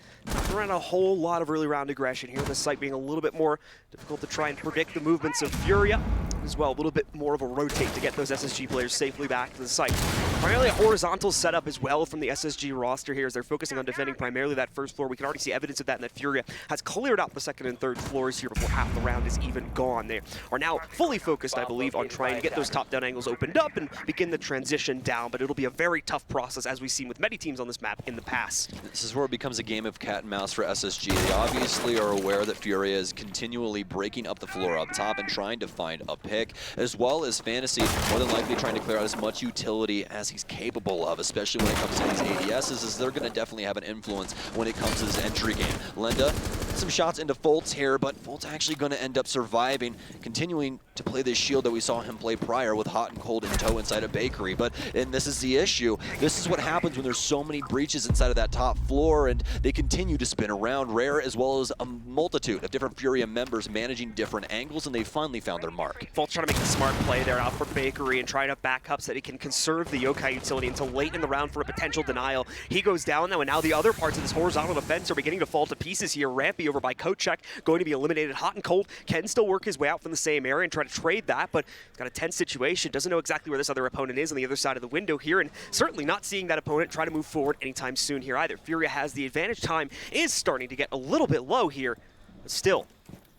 around a whole lot of early round aggression here. This site being a little bit more difficult to try and predict the movements of Furia, as well a little bit more of a rotate to get those SSG players safely back to the site. Primarily a horizontal setup as well from the SSG roster here as they're focusing on defending primarily that first floor. We can already see evidence of that in that Furia has cleared out the second and third floors here before half the round is even gone. They are now fully focused, I believe, on trying to get those top-down angles opened up and begin the transition down, but it'll be a very tough process as we've seen with many teams on this map in the past. This is where it becomes a game of cat and mouse for SSG. They obviously are aware that Furia is continually breaking up the floor up top and trying to find a pick, as well as Fantasy more than likely trying to clear out as much utility as he's capable of, especially when it comes to these ADSs, as they're going to definitely have an influence when it comes to this entry game. Lenda, some shots into Foltz here, but Foltz actually going to end up surviving, continuing to play this shield that we saw him play prior with hot and cold in tow inside a bakery. And this is the issue. This is what happens when there's so many breaches inside of that top floor, and they continue to spin around. Rare as well as a multitude of different Furia members managing different angles, and they finally found their mark. Foltz trying to make the smart play there out for Bakery and try to back up so that he can conserve the yokai utility until late in the round for a potential denial. He goes down now, and now the other parts of this horizontal defense are beginning to fall to pieces here. Rampy over by Kochek, going to be eliminated hot and cold. Can still work his way out from the same area and try to trade that, but he's got a tense situation. Doesn't know exactly where this other opponent is on the other side of the window here, and certainly not seeing that opponent try to move forward anytime soon here either. Furia has the advantage. Time is starting to get a little bit low here, but still,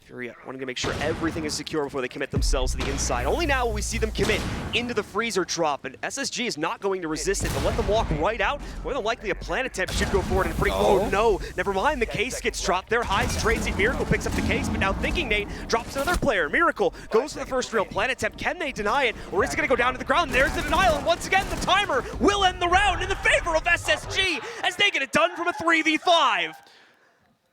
Furia wanting to make sure everything is secure before they commit themselves to the inside. Only now will we see them commit into the freezer drop, and SSG is not going to resist it. They'll let them walk right out. More than likely a plant attempt should go forward and pretty oh no, never mind, the case gets dropped there. Highs trades it, Miracle picks up the case, but now thinking Nate drops another player. Miracle goes for the first real plant attempt. Can they deny it, or is it gonna go down to the ground? There's the denial, and once again the timer will end the round in the favor of SSG as they get it done from a 3v5.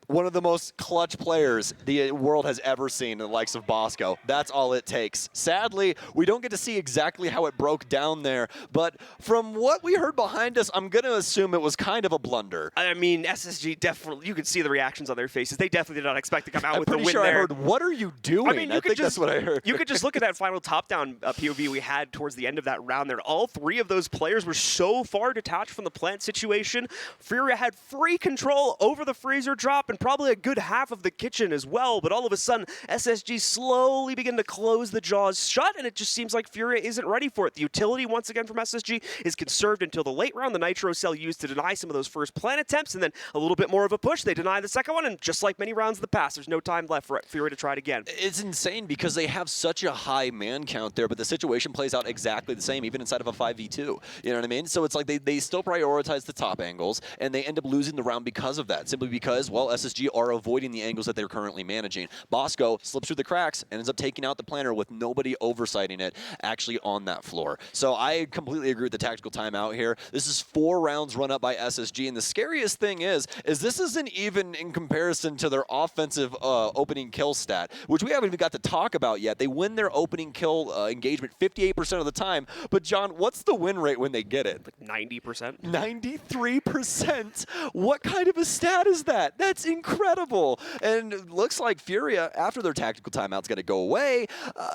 One of the most clutch players the world has ever seen in the likes of Bosco. That's all it takes. Sadly, we don't get to see exactly how it broke down there, but from what we heard behind us, I'm going to assume it was kind of a blunder. I mean, SSG definitely, you could see the reactions on their faces. They definitely did not expect to come out with the win there. I'm pretty sure I heard, what are you doing? I mean, I think that's what I heard. You could just look at that final top-down POV we had towards the end of that round there. All three of those players were so far detached from the plant situation. Furia had free control over the freezer drop and probably a good half of the kitchen as well, but all of a sudden, SSG slowly begin to close the jaws shut, and it just seems like Furia isn't ready for it. The utility, once again, from SSG is conserved until the late round. The Nitro Cell used to deny some of those first plant attempts, and then a little bit more of a push. They deny the second one, and just like many rounds in the past, there's no time left for Furia to try it again. It's insane because they have such a high man count there, but the situation plays out exactly the same, even inside of a 5v2. You know what I mean? So it's like they still prioritize the top angles, and they end up losing the round because of that, simply because, well, SSG SSG are avoiding the angles that they're currently managing. Bosco slips through the cracks and ends up taking out the planter with nobody oversighting it actually on that floor. So I completely agree with the tactical timeout here. This is 4 rounds run up by SSG, and the scariest thing is this isn't even in comparison to their offensive opening kill stat, which we haven't even got to talk about yet. They win their opening kill engagement 58% of the time, but John, what's the win rate when they get it? Like 90%. 93%? What kind of a stat is that? That's incredible. And it looks like Furia, after their tactical timeout's going to go away,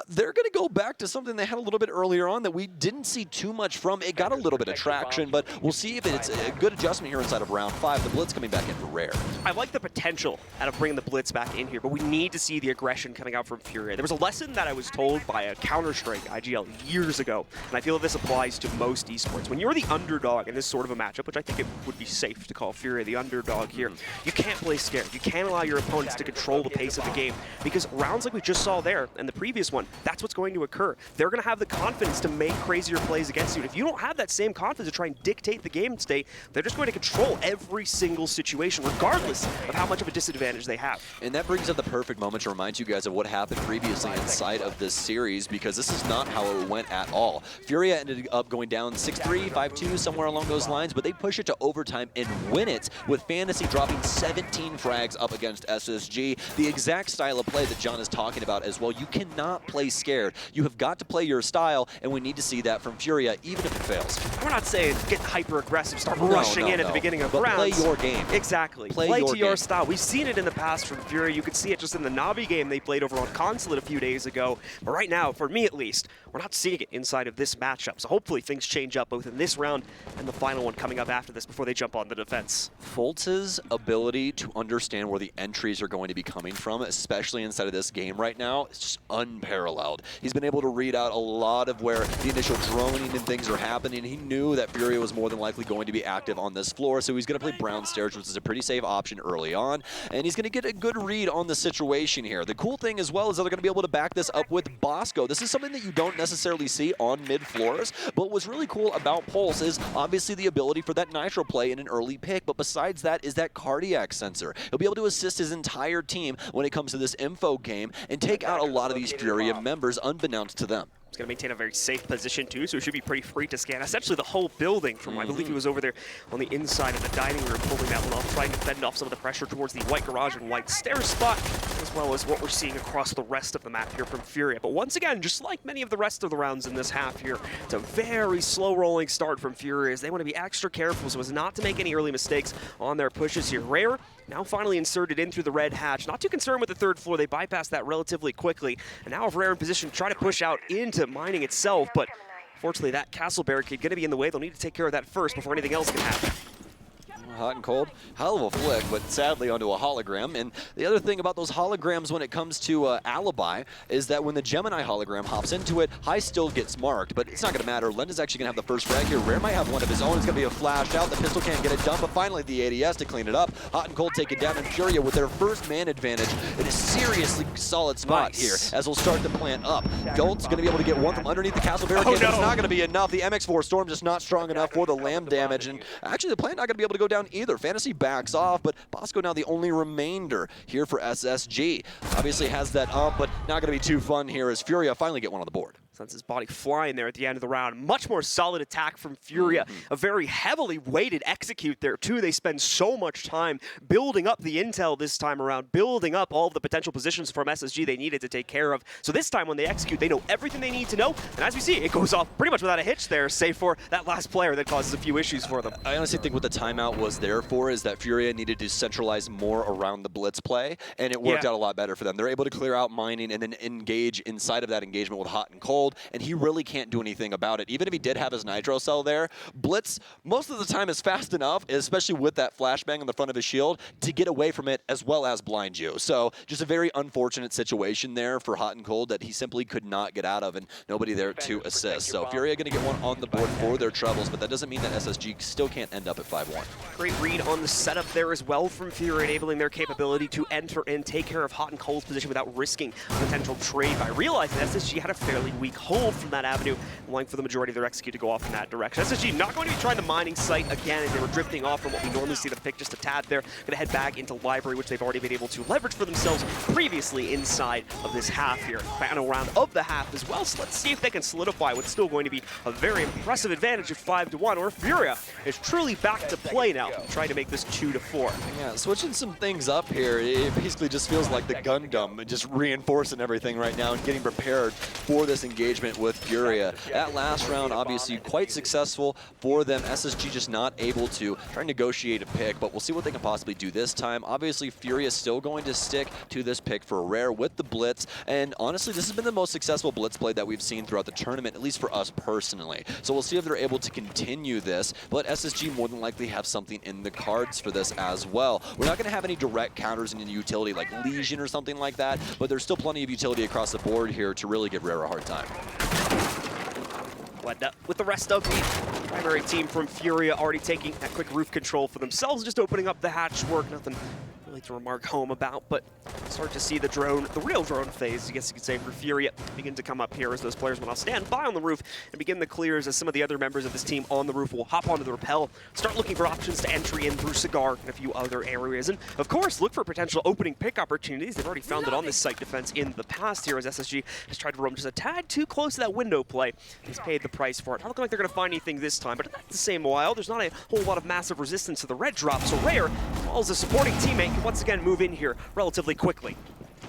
they're going to go back to something they had a little bit earlier on that we didn't see too much from. It got a little bit of traction, but we'll see if it's a good adjustment here inside of round 5. The Blitz coming back in for Rare. I like the potential out of bringing the Blitz back in here, but we need to see the aggression coming out from Furia. There was a lesson that I was told by a Counter-Strike IGL years ago, and I feel that this applies to most esports. When you're the underdog in this sort of a matchup, which I think it would be safe to call Furia the underdog here, you can't play scared. You can't allow your opponents to control the pace of the game, because rounds like we just saw there and the previous one, that's what's going to occur. They're going to have the confidence to make crazier plays against you. And if you don't have that same confidence to try and dictate the game state, they're just going to control every single situation, regardless of how much of a disadvantage they have. And that brings up the perfect moment to remind you guys of what happened previously inside of this series, because this is not how it went at all. Furia ended up going down 6-3, 5-2, somewhere along those lines, but they push it to overtime and win it, with Fantasy dropping 17 frags up against SSG. The exact style of play that John is talking about as well. You cannot play scared. You have got to play your style, and we need to see that from Furia, even if it fails. We're not saying get hyper-aggressive, start rushing in at the beginning of rounds. Play your game. Exactly. Play to your style. We've seen it in the past from Furia. You could see it just in the Navi game they played over on Consulate a few days ago. But right now, for me at least, we're not seeing it inside of this matchup. So hopefully things change up both in this round and the final one coming up after this before they jump on the defense. Foltz's ability to understand where the entries are going to be coming from, especially inside of this game right now, is just unparalleled. He's been able to read out a lot of where the initial droning and things are happening. He knew that Furia was more than likely going to be active on this floor, so he's going to play Brown Stairs, which is a pretty safe option early on, and he's going to get a good read on the situation here. The cool thing as well is that they're going to be able to back this up with Bosco. This is something that you don't necessarily see on mid floors, but what's really cool about Pulse is obviously the ability for that Nitro play in an early pick, but besides that is that cardiac sensor. He'll be able to assist his entire team when it comes to this info game and take out a lot of these Furia members unbeknownst to them. He's going to maintain a very safe position too, so he should be pretty free to scan essentially the whole building from, I believe he was over there on the inside of the dining room, pulling that one off, trying to fend off some of the pressure towards the white garage and white stairs spot, as well as what we're seeing across the rest of the map here from Furia. But once again, just like many of the rest of the rounds in this half here, it's a very slow rolling start from Furia as they want to be extra careful so as not to make any early mistakes on their pushes here. Rare now finally inserted in through the red hatch. Not too concerned with the third floor. They bypassed that relatively quickly. And now if Rare in position to try to push out into mining itself, but fortunately that castle barricade going to be in the way. They'll need to take care of that first before anything else can happen. Hot and cold, hell of a flick, but sadly onto a hologram. And the other thing about those holograms when it comes to Alibi is that when the Gemini hologram hops into it, High still gets marked, but it's not going to matter. Lenda's actually going to have the first frag here. Rare might have one of his own. It's going to be a flash out. The pistol can't get it done, but finally the ADS to clean it up. Hot and cold take it down, and Furia with their first man advantage in a seriously solid spot here as we'll start the plant up. Golt's going to be able to get one from underneath the castle barricade, but it's not going to be enough. The MX4 Storm just not strong enough for the lamb damage, and actually the plant not going to be able to go down either. Fantasy backs off, but Bosco now the only remainder here for SSG. Obviously has that up, but not going to be too fun here as Furia finally get one on the board. Sends his body flying there at the end of the round. Much more solid attack from Furia. A very heavily weighted execute there too. They spend so much time building up the intel this time around, building up all of the potential positions from SSG they needed to take care of. So this time when they execute, they know everything they need to know. And as we see, it goes off pretty much without a hitch there, save for that last player that causes a few issues for them. I honestly think what the timeout was there for is that Furia needed to centralize more around the blitz play, and it worked out a lot better for them. They're able to clear out mining and then engage inside of that engagement with Hot and Cold, and he really can't do anything about it. Even if he did have his Nitro cell there, Blitz most of the time is fast enough, especially with that flashbang on the front of his shield, to get away from it as well as blind you. So just a very unfortunate situation there for Hot and Cold that he simply could not get out of, and nobody there to assist. So Furia going to get one on the board for their troubles, but that doesn't mean that SSG still can't end up at 5-1. Great read on the setup there as well from Furia, enabling their capability to enter and take care of Hot and Cold's position without risking a potential trade by realizing SSG had a fairly weak hold from that avenue, allowing for the majority of their execute to go off in that direction. SSG not going to be trying the mining site again, and they were drifting off from what we normally see them pick just a tad there. Going to head back into library, which they've already been able to leverage for themselves previously inside of this half here. Final round of the half as well, so let's see if they can solidify what's still going to be a very impressive advantage of 5-1, or Furia is truly back to play now, trying to make this 2-4. Yeah, switching some things up here. It basically just feels like the Gundam, just reinforcing everything right now and getting prepared for this engagement with Furia. That last round, obviously, quite successful for them. SSG just not able to try and negotiate a pick, but we'll see what they can possibly do this time. Obviously, Furia is still going to stick to this pick for Rare with the Blitz, and honestly, this has been the most successful Blitz play that we've seen throughout the tournament, at least for us personally. So we'll see if they're able to continue this, but SSG more than likely have something in the cards for this as well. We're not going to have any direct counters in the utility like Legion or something like that, but there's still plenty of utility across the board here to really give Rare a hard time. But with the rest of the primary team from Furia already taking that quick roof control for themselves, just opening up the hatch work, nothing really to remark home about, but start to see the drone, the real drone phase, I guess you could say, for Furia begin to come up here as those players will now stand by on the roof and begin the clears as some of the other members of this team on the roof will hop onto the rappel, start looking for options to entry in through Cigar and a few other areas, and of course look for potential opening pick opportunities. They've already found it on this site defense in the past here as SSG has tried to roam just a tad too close to that window play. He's paid the price for it. Not looking like they're going to find anything this time, but at the same while, there's not a whole lot of massive resistance to the red drop, so Rare, as a supporting teammate, can once again move in here relatively quickly.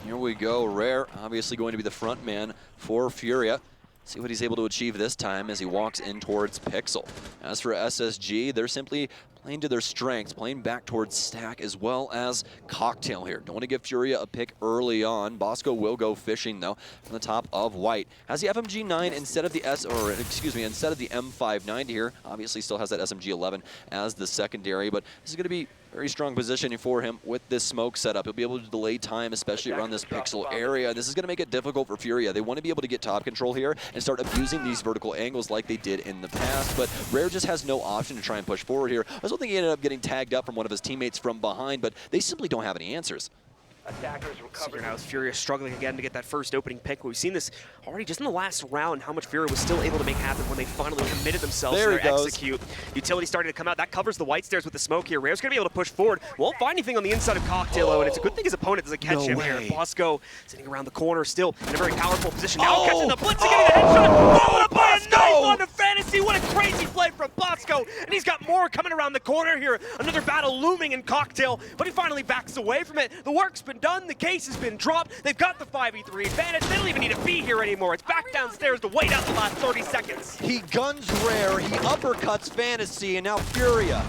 Here we go. Rare obviously going to be the front man for Furia. See what he's able to achieve this time as he walks in towards Pixel. As for SSG, they're simply playing to their strengths, playing back towards Stack as well as Cocktail here. Don't want to give Furia a pick early on. Bosco will go fishing though from the top of White. Has the FMG9 instead of the instead of the M590 here. Obviously still has that SMG11 as the secondary, but this is going to be very strong positioning for him with this smoke setup. He'll be able to delay time, especially around this Pixel area. This is going to make it difficult for Furia. They want to be able to get top control here and start abusing these vertical angles like they did in the past, but Rare just has no option to try and push forward here. I still think he ended up getting tagged up from one of his teammates from behind, but they simply don't have any answers. Attackers recovered. Now Furia struggling again to get that first opening pick. We've seen this already just in the last round, how much Furia was still able to make happen when they finally committed themselves to their execute. Utility starting to come out. That covers the white stairs with the smoke here. Rare's going to be able to push forward. Won't find anything on the inside of Cocktail, and it's a good thing his opponent doesn't catch him here. Bosco sitting around the corner still in a very powerful position. Now catching the blitz and getting the headshot. Followed up by a knife on the fantasy. What a crazy play from Bosco. And he's got more coming around the corner here. Another battle looming in Cocktail, but he finally backs away from it. The work's been done. The case has been dropped. They've got the 5v3 advantage. They don't even need to be here anymore. It's back downstairs to wait out the last 30 seconds. He guns Rare, he uppercuts Fantasy, and now Furia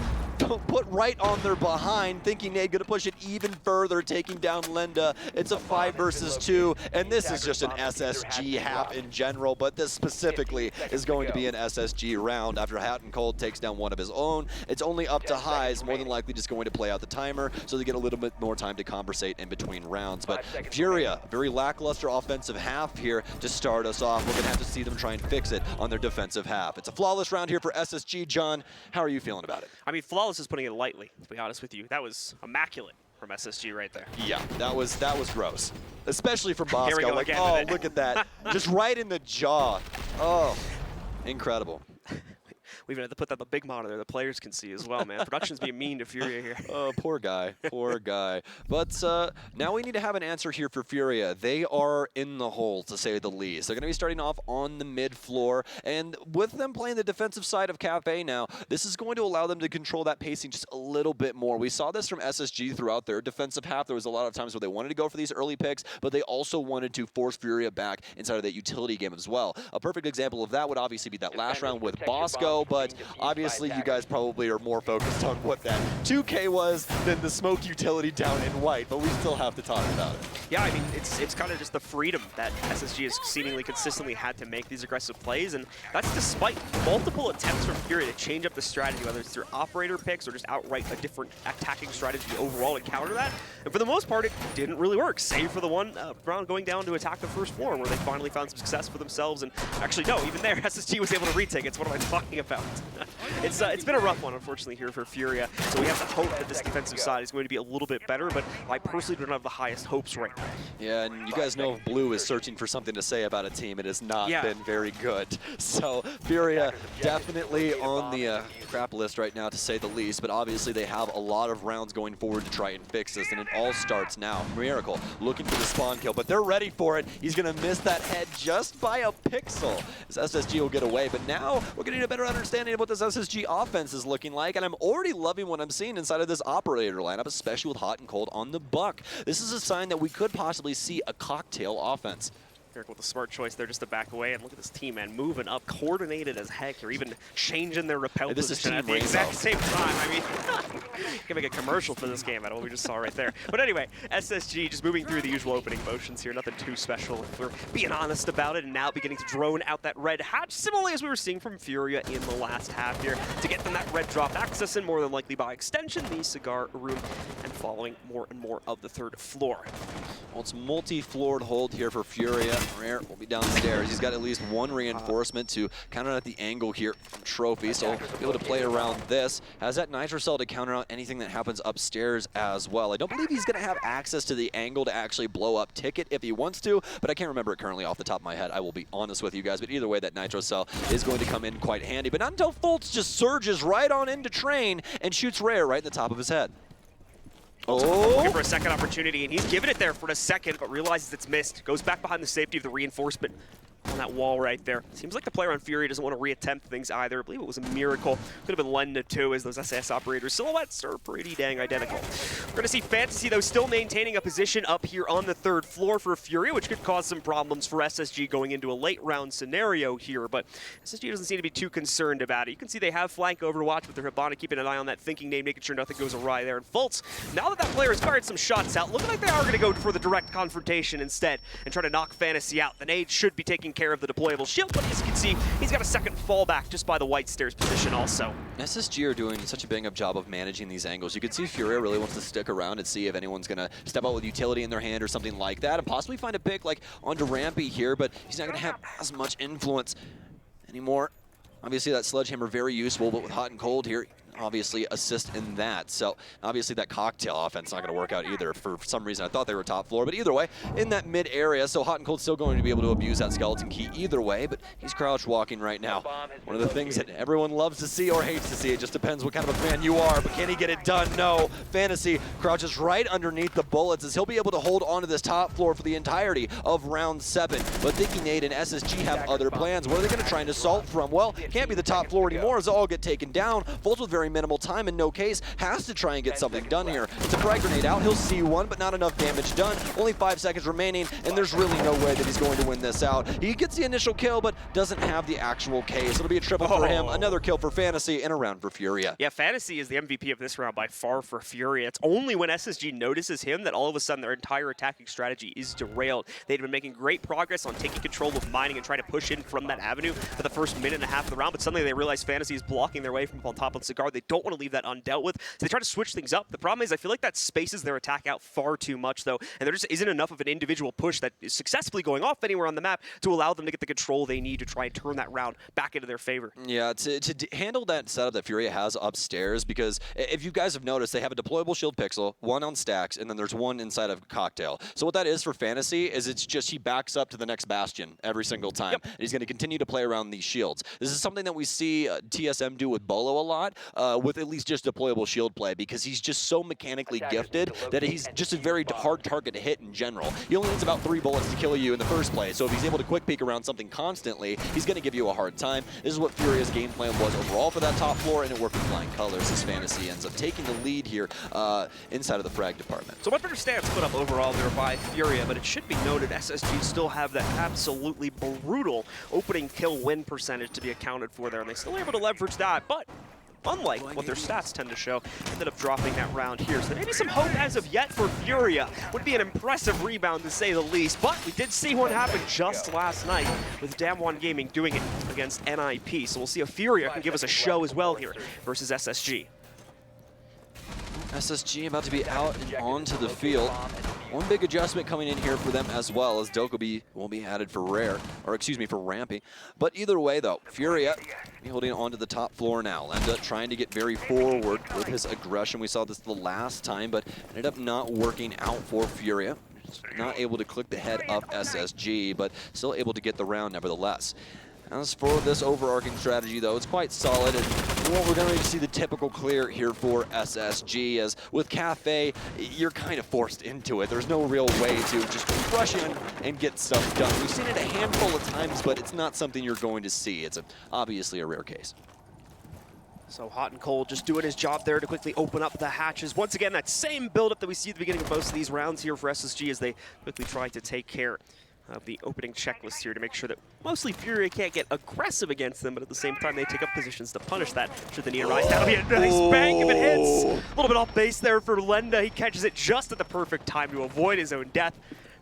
put right on their behind, thinking they're going to push it even further, taking down Lenda. It's a 5 versus 2, and this is just an SSG half in general, but this specifically is going to be an SSG round. After Hatton Cold takes down one of his own, it's only up to Highs, more than likely just going to play out the timer, so they get a little bit more time to conversate in between rounds. But Furia, very lackluster offensive half here to start us off. We're going to have to see them try and fix it on their defensive half. It's a flawless round here for SSG. John, how are you feeling about it? I mean, flawless is putting it lightly, to be honest with you. That was immaculate from SSG right there. Yeah, that was gross. Especially from Bosco. Like, oh, look at that. Just right in the jaw. Oh, incredible. We even had to put that on the big monitor the players can see as well, man. Production's being mean to Furia here. Oh, poor guy. Poor guy. But now we need to have an answer here for Furia. They are in the hole, to say the least. They're going to be starting off on the mid floor, and with them playing the defensive side of Kafe now, this is going to allow them to control that pacing just a little bit more. We saw this from SSG throughout their defensive half. There was a lot of times where they wanted to go for these early picks, but they also wanted to force Furia back inside of that utility game as well. A perfect example of that would obviously be that last round with Bosco, but obviously you guys probably are more focused on what that 2K was than the smoke utility down in White, but we still have to talk about it. Yeah, I mean, it's kind of just the freedom that SSG has seemingly consistently had to make these aggressive plays, and that's despite multiple attempts from Furia to change up the strategy, whether it's through operator picks or just outright a different attacking strategy overall to counter that. And for the most part, it didn't really work, save for the one round going down to attack the first floor, where they finally found some success for themselves. And actually, no, even there, SSG was able to retake. It's what am I talking about? It's been a rough one, unfortunately, here for Furia. So we have to hope that this defensive side is going to be a little bit better, but I personally don't have the highest hopes right Yeah, and you guys know if Blue is searching for something to say about a team, it has not been very good. So Furia definitely on the crap list right now, to say the least, but obviously they have a lot of rounds going forward to try and fix this, and it all starts now. Miracle looking for the spawn kill, but they're ready for it. He's going to miss that head just by a pixel, as SSG will get away, but now we're getting a better understanding of what this SSG offense is looking like, and I'm already loving what I'm seeing inside of this operator lineup, especially with Hot and Cold on the buck. This is a sign that we could possibly see a cocktail offense. Miracle with a smart choice there just to back away, and look at this team, man, moving up, coordinated as heck, or even changing their repel position at the exact same time. I mean, you can make a commercial for this game out of what we just saw right there. But anyway, SSG just moving through the usual opening motions here, nothing too special if we're being honest about it, and now beginning to drone out that red hatch, similarly as we were seeing from Furia in the last half here, to get them that red drop access, and more than likely by extension, the cigar room, and following more and more of the third floor. Well, it's multi-floored hold here for Furia. Rare will be downstairs. He's got at least one reinforcement to counter out the angle here from Trophy, so he'll be able to play around this. Has that Nitro Cell to counter out anything that happens upstairs as well. I don't believe he's going to have access to the angle to actually blow up Ticket if he wants to, but I can't remember it currently off the top of my head. I will be honest with you guys, but either way, that Nitro Cell is going to come in quite handy, but not until Fultz just surges right on into Train and shoots Rare right in the top of his head. Looking for a second opportunity, and he's given it there for a second, but realizes it's missed. Goes back behind the safety of the reinforcement on that wall right there. Seems like the player on Fury doesn't want to reattempt things either. I believe it was a Miracle. Could have been Lenda too, as those SS operators' silhouettes are pretty dang identical. We're going to see Fantasy, though, still maintaining a position up here on the third floor for Fury, which could cause some problems for SSG going into a late round scenario here, but SSG doesn't seem to be too concerned about it. You can see they have flank overwatch with their Hibana, keeping an eye on that thinking name, making sure nothing goes awry there. And Fultz, now that that player has fired some shots out, looking like they are going to go for the direct confrontation instead and try to knock Fantasy out. The nade should be taking care of the deployable shield, but as you can see, he's got a second fallback just by the white stairs position also. SSG are doing such a bang-up job of managing these angles. You can see Furia really wants to stick around and see if anyone's going to step out with utility in their hand or something like that, and possibly find a pick like onto Rampy here, but he's not going to have as much influence anymore. Obviously that Sledgehammer very useful, but with Hot and Cold here, obviously assist in that. So obviously that cocktail offense not going to work out either. For some reason I thought they were top floor, but either way, in that mid area, so Hot and Cold still going to be able to abuse that skeleton key either way, but he's crouch walking right now. One of the things that everyone loves to see or hates to see, it just depends what kind of a fan you are, but can he get it done? No. Fantasy crouches right underneath the bullets as he'll be able to hold onto this top floor for the entirety of round 7. But Thinking Nade and SSG have other plans. Where are they going to try and assault from? Well, it can't be the top floor anymore as they all get taken down. Fultz with very minimal time in no case has to try and get something done here. It's a frag grenade out. He'll see one, but not enough damage done. Only 5 seconds remaining, and there's really no way that he's going to win this out. He gets the initial kill, but doesn't have the actual case. It'll be a triple for him. Another kill for Fantasy and a round for Furia. Yeah, Fantasy is the MVP of this round by far for Furia. It's only when SSG notices him that all of a sudden their entire attacking strategy is derailed. They'd been making great progress on taking control of mining and trying to push in from that avenue for the first minute and a half of the round, but suddenly they realize Fantasy is blocking their way from on top of the cigar. They don't want to leave that undealt with, so they try to switch things up. The problem is I feel like that spaces their attack out far too much, though, and there just isn't enough of an individual push that is successfully going off anywhere on the map to allow them to get the control they need to try and turn that round back into their favor. Yeah, to handle that setup that Furia has upstairs, because if you guys have noticed, they have a deployable shield pixel, one on stacks, and then there's one inside of Cocktail. So what that is for Fantasy is it's just he backs up to the next bastion every single time. And he's going to continue to play around these shields. This is something that we see TSM do with Bolo a lot, with at least just deployable shield play, because he's just so mechanically gifted that he's just a very hard target to hit in general. He only needs about 3 bullets to kill you in the first place, so if he's able to quick peek around something constantly, he's going to give you a hard time. This is what Furia's game plan was overall for that top floor, and it worked with flying colors as Fantasy ends up taking the lead here inside of the frag department. So much better stats put up overall there by Furia, but it should be noted SSG still have that absolutely brutal opening kill win percentage to be accounted for there, and they still able to leverage that, but unlike what their stats tend to show, ended up dropping that round here. So maybe some hope as of yet for Furia. Would be an impressive rebound to say the least, but we did see one happen just last night with Damwon Gaming doing it against NIP. So we'll see if Furia can give us a show as well here versus SSG. SSG about to be out and onto the field. One big adjustment coming in here for them as well, as Dokkaebi will be added for Rare, or excuse me, for Rampy. But either way though, Furia holding on to the top floor now. Lenda trying to get very forward with his aggression. We saw this the last time, but ended up not working out for Furia. Not able to click the head of SSG, but still able to get the round nevertheless. As for this overarching strategy, though, it's quite solid, and what we're going to see the typical clear here for SSG, as with Kafe, you're kind of forced into it. There's no real way to just rush in and get stuff done. We've seen it a handful of times, but it's not something you're going to see. It's obviously a rare case. So Hot and Cold just doing his job there to quickly open up the hatches. Once again, that same buildup that we see at the beginning of most of these rounds here for SSG as they quickly try to take care of the opening checklist here to make sure that mostly Furia can't get aggressive against them, but at the same time they take up positions to punish that should the need arise. That'll be a nice bang if it hits. A little bit off base there for Lenda. He catches it just at the perfect time to avoid his own death.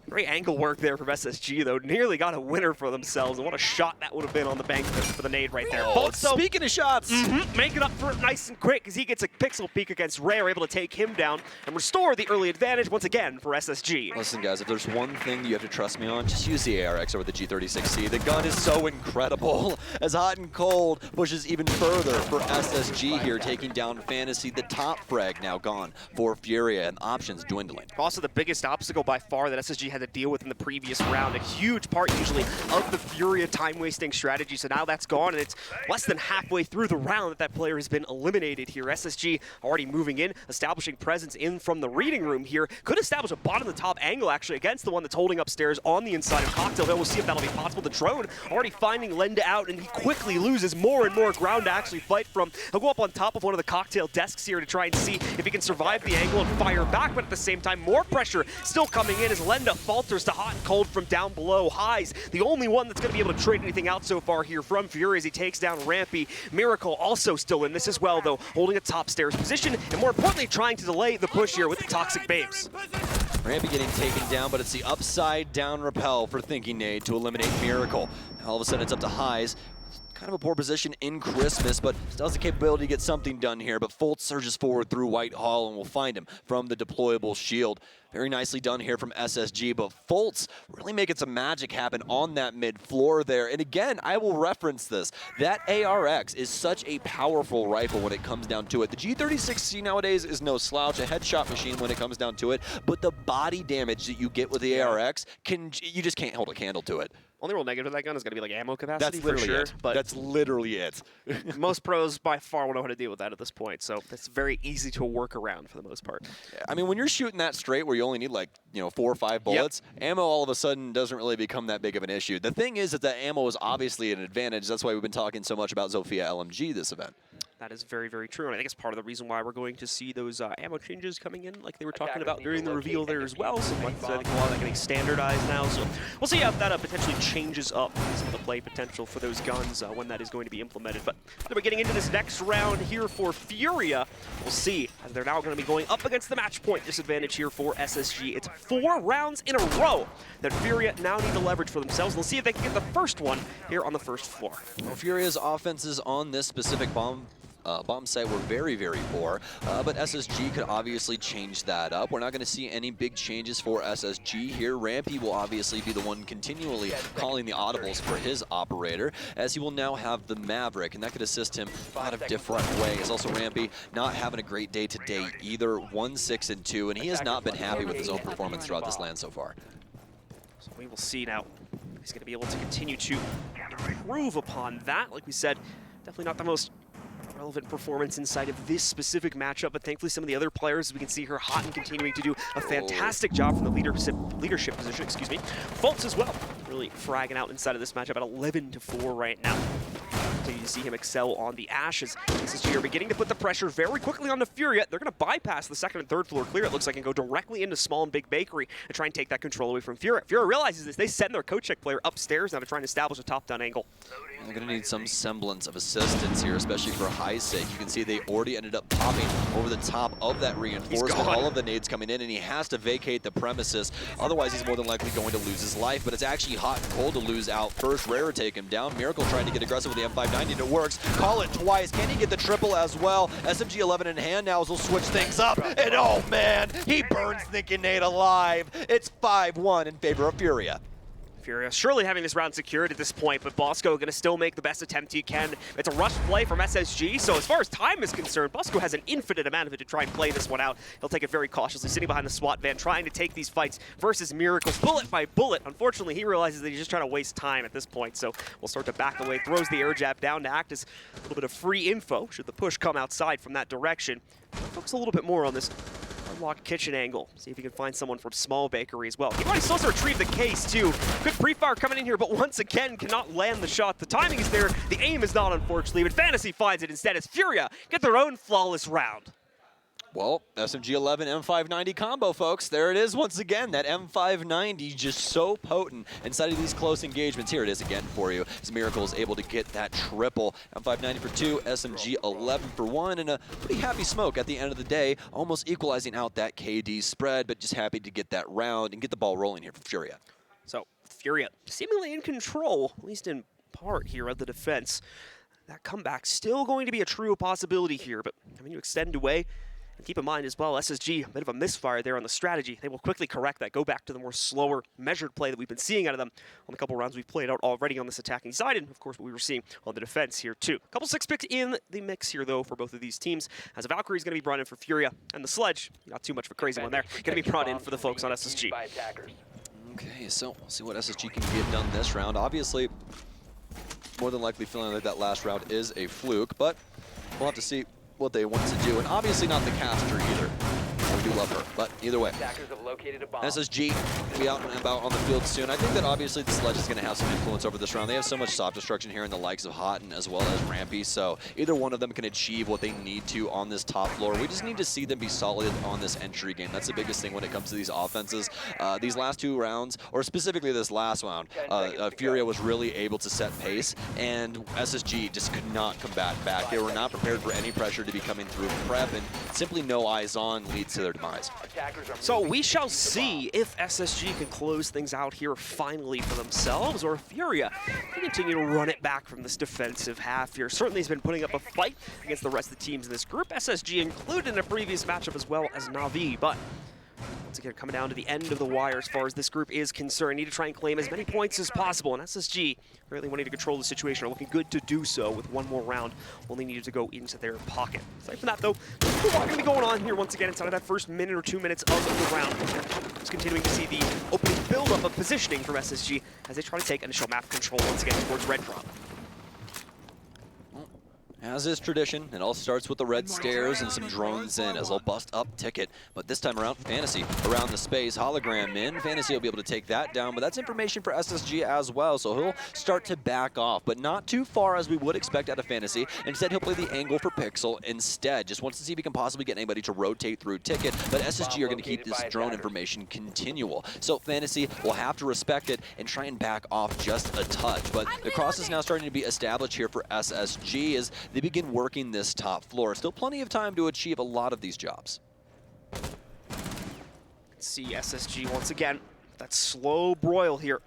Great angle work there from SSG, though. Nearly got a winner for themselves, and what a shot that would have been on the bank for the nade right there. Oh, speaking of shots! Making up for it nice and quick as he gets a pixel peek against Ray, able to take him down and restore the early advantage once again for SSG. Listen, guys, if there's one thing you have to trust me on, just use the ARX over the G36C. The gun is so incredible as Hot and Cold pushes even further for SSG here, taking down Fantasy. The top frag now gone for Furia, and options dwindling. Also the biggest obstacle by far that SSG had to deal with in the previous round. A huge part usually of the Furia time-wasting strategy. So now that's gone, and it's less than halfway through the round that player has been eliminated here. SSG already moving in, establishing presence in from the reading room here. Could establish a bottom of the top angle actually against the one that's holding upstairs on the inside of Cocktail. We'll see if that'll be possible. The drone already finding Lenda out, and he quickly loses more and more ground to actually fight from. He'll go up on top of one of the Cocktail desks here to try and see if he can survive the angle and fire back, but at the same time, more pressure still coming in as Lenda falters to Hot and Cold from down below. Highs, the only one that's going to be able to trade anything out so far here from Fury as he takes down Rampy. Miracle also still in this as well, though, holding a top stairs position, and more importantly, trying to delay the push here with the Toxic Babes. Rampy getting taken down, but it's the upside down repel for Thinking Nade to eliminate Miracle. All of a sudden, it's up to Highs. Kind of a poor position in Christmas, but still has the capability to get something done here. But Fultz surges forward through Whitehall, and we'll find him from the deployable shield. Very nicely done here from SSG, but Fultz really making some magic happen on that mid-floor there. And again, I will reference this. That ARX is such a powerful rifle when it comes down to it. The G36C nowadays is no slouch, a headshot machine when it comes down to it, but the body damage that you get with the ARX, you just can't hold a candle to it. Only real negative of that gun is going to be like ammo capacity. That's literally for sure, it. But that's literally it. most pros by far will know how to deal with that at this point, so it's very easy to work around for the most part. Yeah, I mean, when you're shooting that straight where you only need like, 4 or 5 bullets, ammo all of a sudden doesn't really become that big of an issue. The thing is that the ammo is obviously an advantage. That's why we've been talking so much about Zofia LMG this event. That is very, very true, and I think it's part of the reason why we're going to see those ammo changes coming in, like they were talking about during the reveal there as well. So I think a lot of that getting standardized now. So we'll see how that potentially changes up some of the play potential for those guns when that is going to be implemented. But we're getting into this next round here for Furia. We'll see as they're now going to be going up against the match point disadvantage here for SSG. It's 4 rounds in a row that Furia now need to leverage for themselves. We'll see if they can get the first one here on the first floor. Well, Furia's offenses on this specific bomb site were very, very poor, but SSG could obviously change that up. We're not going to see any big changes for SSG here. Rampy will obviously be the one continually calling the audibles for his operator, as he will now have the Maverick, and that could assist him a lot of different ways. Also, Rampy not having a great day today either, 1-6-2, and he has not been happy with his own performance throughout this LAN so far. So we will see now. He's going to be able to continue to improve upon that. Like we said, definitely not the most relevant performance inside of this specific matchup, but thankfully some of the other players, we can see here Hot and continuing to do a fantastic job from the leadership position, excuse me. Fultz as well, really fragging out inside of this matchup at 11-4 right now. Continue to see him excel on the Ashes. SSG are beginning to put the pressure very quickly on the Furia. They're going to bypass the second and third floor clear, it looks like, and go directly into Small and Big Bakery and try and take that control away from Furia. Furia realizes this. They send their coach check player upstairs now to try and establish a top-down angle. They're going to need some semblance of assistance here, especially for High's sake. You can see they already ended up popping over the top of that reinforcement. All of the nades coming in, and he has to vacate the premises. Otherwise, he's more than likely going to lose his life, but it's actually Hot and Cold to lose out first. Rare take him down. Miracle trying to get aggressive with the M590, and it works. Call it twice. Can he get the triple as well? SMG 11 in hand now as we'll switch things up. And oh man, he burns Thinking Nade alive. It's 5-1 in favor of Furia. Furia surely having this round secured at this point, but Bosco going to still make the best attempt he can. It's a rush play from SSG, so as far as time is concerned, Bosco has an infinite amount of it to try and play this one out. He'll take it very cautiously, sitting behind the SWAT van, trying to take these fights versus Miracles, bullet by bullet. Unfortunately, he realizes that he's just trying to waste time at this point, so we'll start to back away, throws the air jab down to act as a little bit of free info should the push come outside from that direction. Focus a little bit more on this unlocked kitchen angle. See if he can find someone from Small Bakery as well. He already still has to retrieve the case too. Good pre-fire coming in here, but once again cannot land the shot. The timing is there, the aim is not, unfortunately, but Fantasy finds it instead as Furia get their own flawless round. Well, SMG 11 M590 combo, folks. There it is once again. That M590 just so potent inside of these close engagements. Here it is again for you. As Miracle is able to get that triple. M590 for 2, SMG 11 for 1, and a pretty happy smoke at the end of the day, almost equalizing out that KD spread, but just happy to get that round and get the ball rolling here for Furia. So, Furia seemingly in control, at least in part here of the defense. That comeback still going to be a true possibility here, but having to extend away. And keep in mind as well, SSG, a bit of a misfire there on the strategy. They will quickly correct that, go back to the more slower, measured play that we've been seeing out of them on the couple rounds we've played out already on this attacking side, and of course what we were seeing on the defense here too. A couple 6 picks in the mix here though for both of these teams, as a Valkyrie is going to be brought in for Furia, and the Sledge, not too much of a crazy one there, going to be brought in for the folks on SSG. Okay, so we'll see what SSG can get done this round. Obviously, more than likely feeling like that last round is a fluke, but we'll have to see what they want to do, and obviously not the caster either. We do love her, but either way. SSG will be out and about on the field soon. I think that obviously the Sledge is going to have some influence over this round. They have so much soft destruction here in the likes of Houghton as well as Rampy, so either one of them can achieve what they need to on this top floor. We just need to see them be solid on this entry game. That's the biggest thing when it comes to these offenses. These last 2 rounds, or specifically this last round, Furia was really able to set pace, and SSG just could not combat back. They were not prepared for any pressure to be coming through prep, and simply no eyes on leads to their demise. So we shall see if SSG can close things out here finally for themselves, or if Furia can continue to run it back from this defensive half here. Certainly has been putting up a fight against the rest of the teams in this group, SSG included in a previous matchup as well as Na'Vi, but once again, coming down to the end of the wire as far as this group is concerned. Need to try and claim as many points as possible, and SSG really wanting to control the situation are looking good to do so with one more round. Only needed to go into their pocket. Aside from that, though, there's a lot going to be going on here once again inside of that first minute or 2 minutes of the round. Just continuing to see the opening build-up of positioning from SSG as they try to take initial map control once again towards Red Drop. As is tradition, it all starts with the red stairs and some drones in as they'll bust up Ticket. But this time around, Fantasy around the space, hologram in. Fantasy will be able to take that down, but that's information for SSG as well, so he'll start to back off, but not too far as we would expect out of Fantasy. Instead, he'll play the angle for Pixel instead. Just wants to see if he can possibly get anybody to rotate through Ticket, but SSG are going to keep this drone information continual. So Fantasy will have to respect it and try and back off just a touch. But the cross is now starting to be established here for SSG as they begin working this top floor. Still plenty of time to achieve a lot of these jobs. See SSG once again, that slow broil here.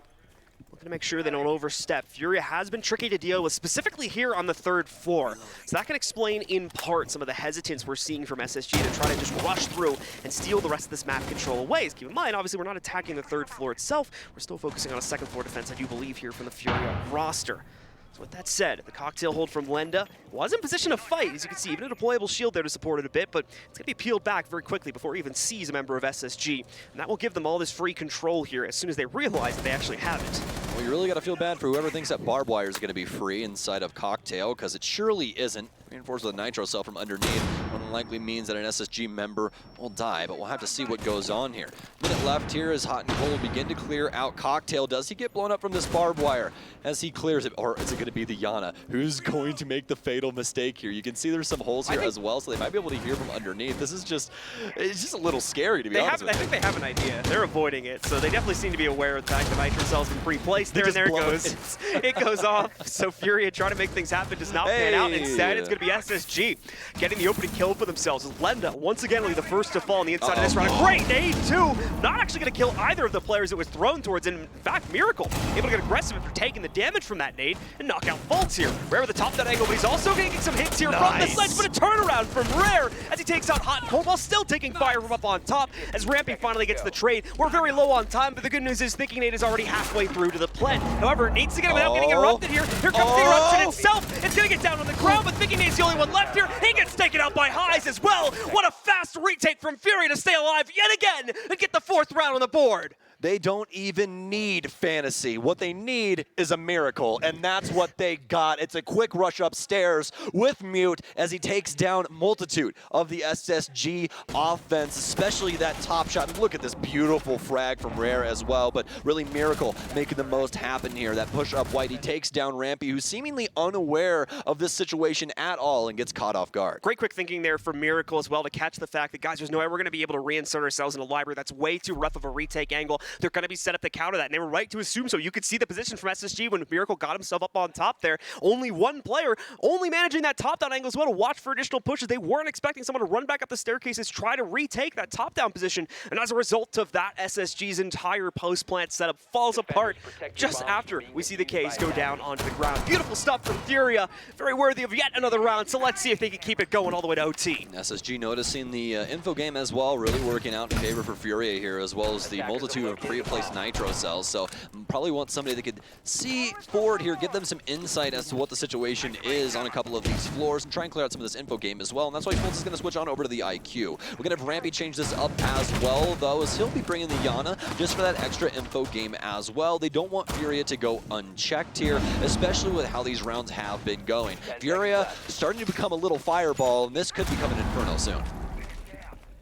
Looking to make sure they don't overstep. Furia has been tricky to deal with, specifically here on the 3rd floor. So that can explain in part some of the hesitance we're seeing from SSG to try to just rush through and steal the rest of this map control away. Keep in mind, obviously, we're not attacking the 3rd floor itself. We're still focusing on a 2nd floor defense, I do believe, here from the Furia roster. So with that said, the cocktail hold from Lenda was in position to fight. As you can see, even a deployable shield there to support it a bit, but it's going to be peeled back very quickly before he even sees a member of SSG. And that will give them all this free control here as soon as they realize that they actually have it. Well, you really got to feel bad for whoever thinks that barbed wire is going to be free inside of Cocktail, because it surely isn't. Reinforced with a nitro cell from underneath, more than likely means that an SSG member will die, but we'll have to see what goes on here. Minute left here as Hot and Cold begin to clear out Cocktail. Does he get blown up from this barbed wire as he clears it, or is it going to be the Yana who's going to make the fatal mistake here? You can see there's some holes here as well, so they might be able to hear from underneath. This is just, it's just a little scary to be honest with you. I think they have an idea. They're avoiding it, so they definitely seem to be aware of the fact that nitro cell's been pre-placed there, and there it goes. It goes off. So Furia trying to make things happen does not pan out. Instead, it's going to be SSG getting the opening kill for for themselves. As Lenda, once again, will be the first to fall on the inside of this round. A great nade, too. Not actually going to kill either of the players it was thrown towards. And in fact, Miracle able to get aggressive after taking the damage from that nade and knock out Fultz here. Rare with the top that angle, but he's also getting some hits here from the sledge. But a turnaround from Rare as he takes out Hot and Cold while still taking fire from up on top. As Rampy finally gets the trade, we're very low on time, but the good news is Thinking Nade is already halfway through to the plant. However, it needs to get him without getting interrupted here. Here comes the interruption itself. It's going to get down on the ground, but Thinking Nade's the only one left here. He gets taken out by Highs as well. What a fast retake from Furia to stay alive yet again and get the 4th round on the board. They don't even need fantasy. What they need is a miracle, and that's what they got. It's a quick rush upstairs with Mute as he takes down multitude of the SSG offense, especially that top shot. And look at this beautiful frag from Rare as well, but really Miracle making the most happen here. That push up white, he takes down Rampy, who's seemingly unaware of this situation at all and gets caught off guard. Great quick thinking there for Miracle as well to catch the fact that, guys, there's no way we're going to be able to reinsert ourselves in a library. That's way too rough of a retake angle. They're going to be set up to counter that, and they were right to assume so. You could see the position from SSG when Miracle got himself up on top there. Only one player, only managing that top-down angle as well to watch for additional pushes. They weren't expecting someone to run back up the staircases, try to retake that top-down position, and as a result of that, SSG's entire post-plant setup falls apart just after we see the Ks go down onto the ground. Beautiful stuff from Furia, very worthy of yet another round, so let's see if they can keep it going all the way to OT. SSG noticing the info game as well, really working out in favor for Furia here, as well as the multitude of pre-placed nitro cells. So probably want somebody that could see forward here, give them some insight as to what the situation is on a couple of these floors, and try and clear out some of this info game as well. And that's why Fultz is going to switch on over to the IQ. We're going to have Rampy change this up as well, though, as he'll be bringing the Yana just for that extra info game as well. They don't want Furia to go unchecked here, especially with how these rounds have been going. Furia starting to become a little fireball, and this could become an Inferno soon.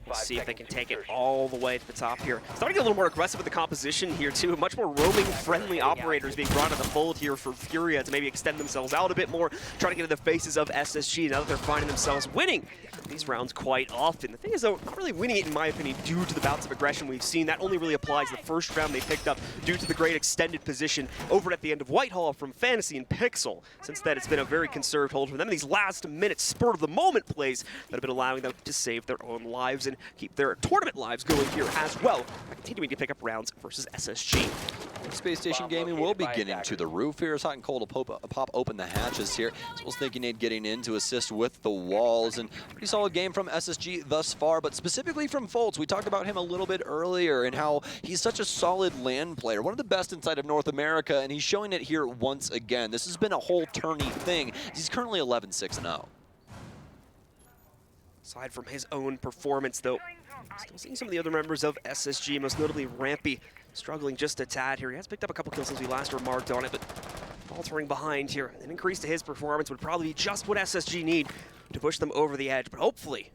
Let's see if they can take it all the way to the top here. Starting to get a little more aggressive with the composition here too. Much more roaming-friendly operators being brought into the fold here for Furia to maybe extend themselves out a bit more, try to get in the faces of SSG now that they're finding themselves winning these rounds quite often. The thing is, though, not really winning it, in my opinion, due to the bouts of aggression we've seen. That only really applies the first round they picked up due to the great extended position over at the end of Whitehall from Fantasy and Pixel. Since then, it's been a very conserved hold for them. These last-minute spur-of-the-moment plays that have been allowing them to save their own lives and keep their tournament lives going here as well, by continuing to pick up rounds versus SSG. Spacestation Gaming will be getting to the roof here. It's Hot and Cold to pop open the hatches here. As well as Thinking Nade getting in to assist with the walls. And pretty solid game from SSG thus far, but specifically from Fultz. We talked about him a little bit earlier and how he's such a solid LAN player, one of the best inside of North America, and he's showing it here once again. This has been a whole tourney thing. He's currently 11-6-0. Aside from his own performance, though, still seeing some of the other members of SSG, most notably Rampy, struggling just a tad here. He has picked up a couple kills since we last remarked on it, but faltering behind here. An increase to his performance would probably be just what SSG need to push them over the edge, but hopefully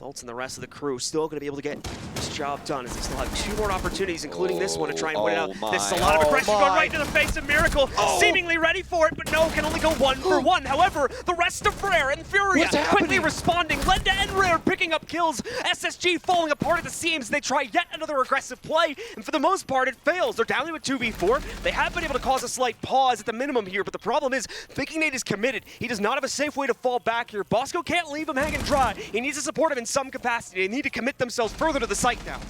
Fultz and the rest of the crew still going to be able to get this job done, as they still have 2 more opportunities, including this one, to try and win it out. This is a lot of aggression going right into the face of Miracle, seemingly ready for it, but no, can only go 1 for 1. However, the rest of Rare and Furia quickly responding. Lenda and Rare picking up kills. SSG falling apart at the seams. They try yet another aggressive play, and for the most part, it fails. They're down to a 2v4. They have been able to cause a slight pause at the minimum here, but the problem is Thinking Nade is committed. He does not have a safe way to fall back here. Bosco can't leave him hanging dry. He needs to support him in some capacity. They need to commit themselves further to the site now.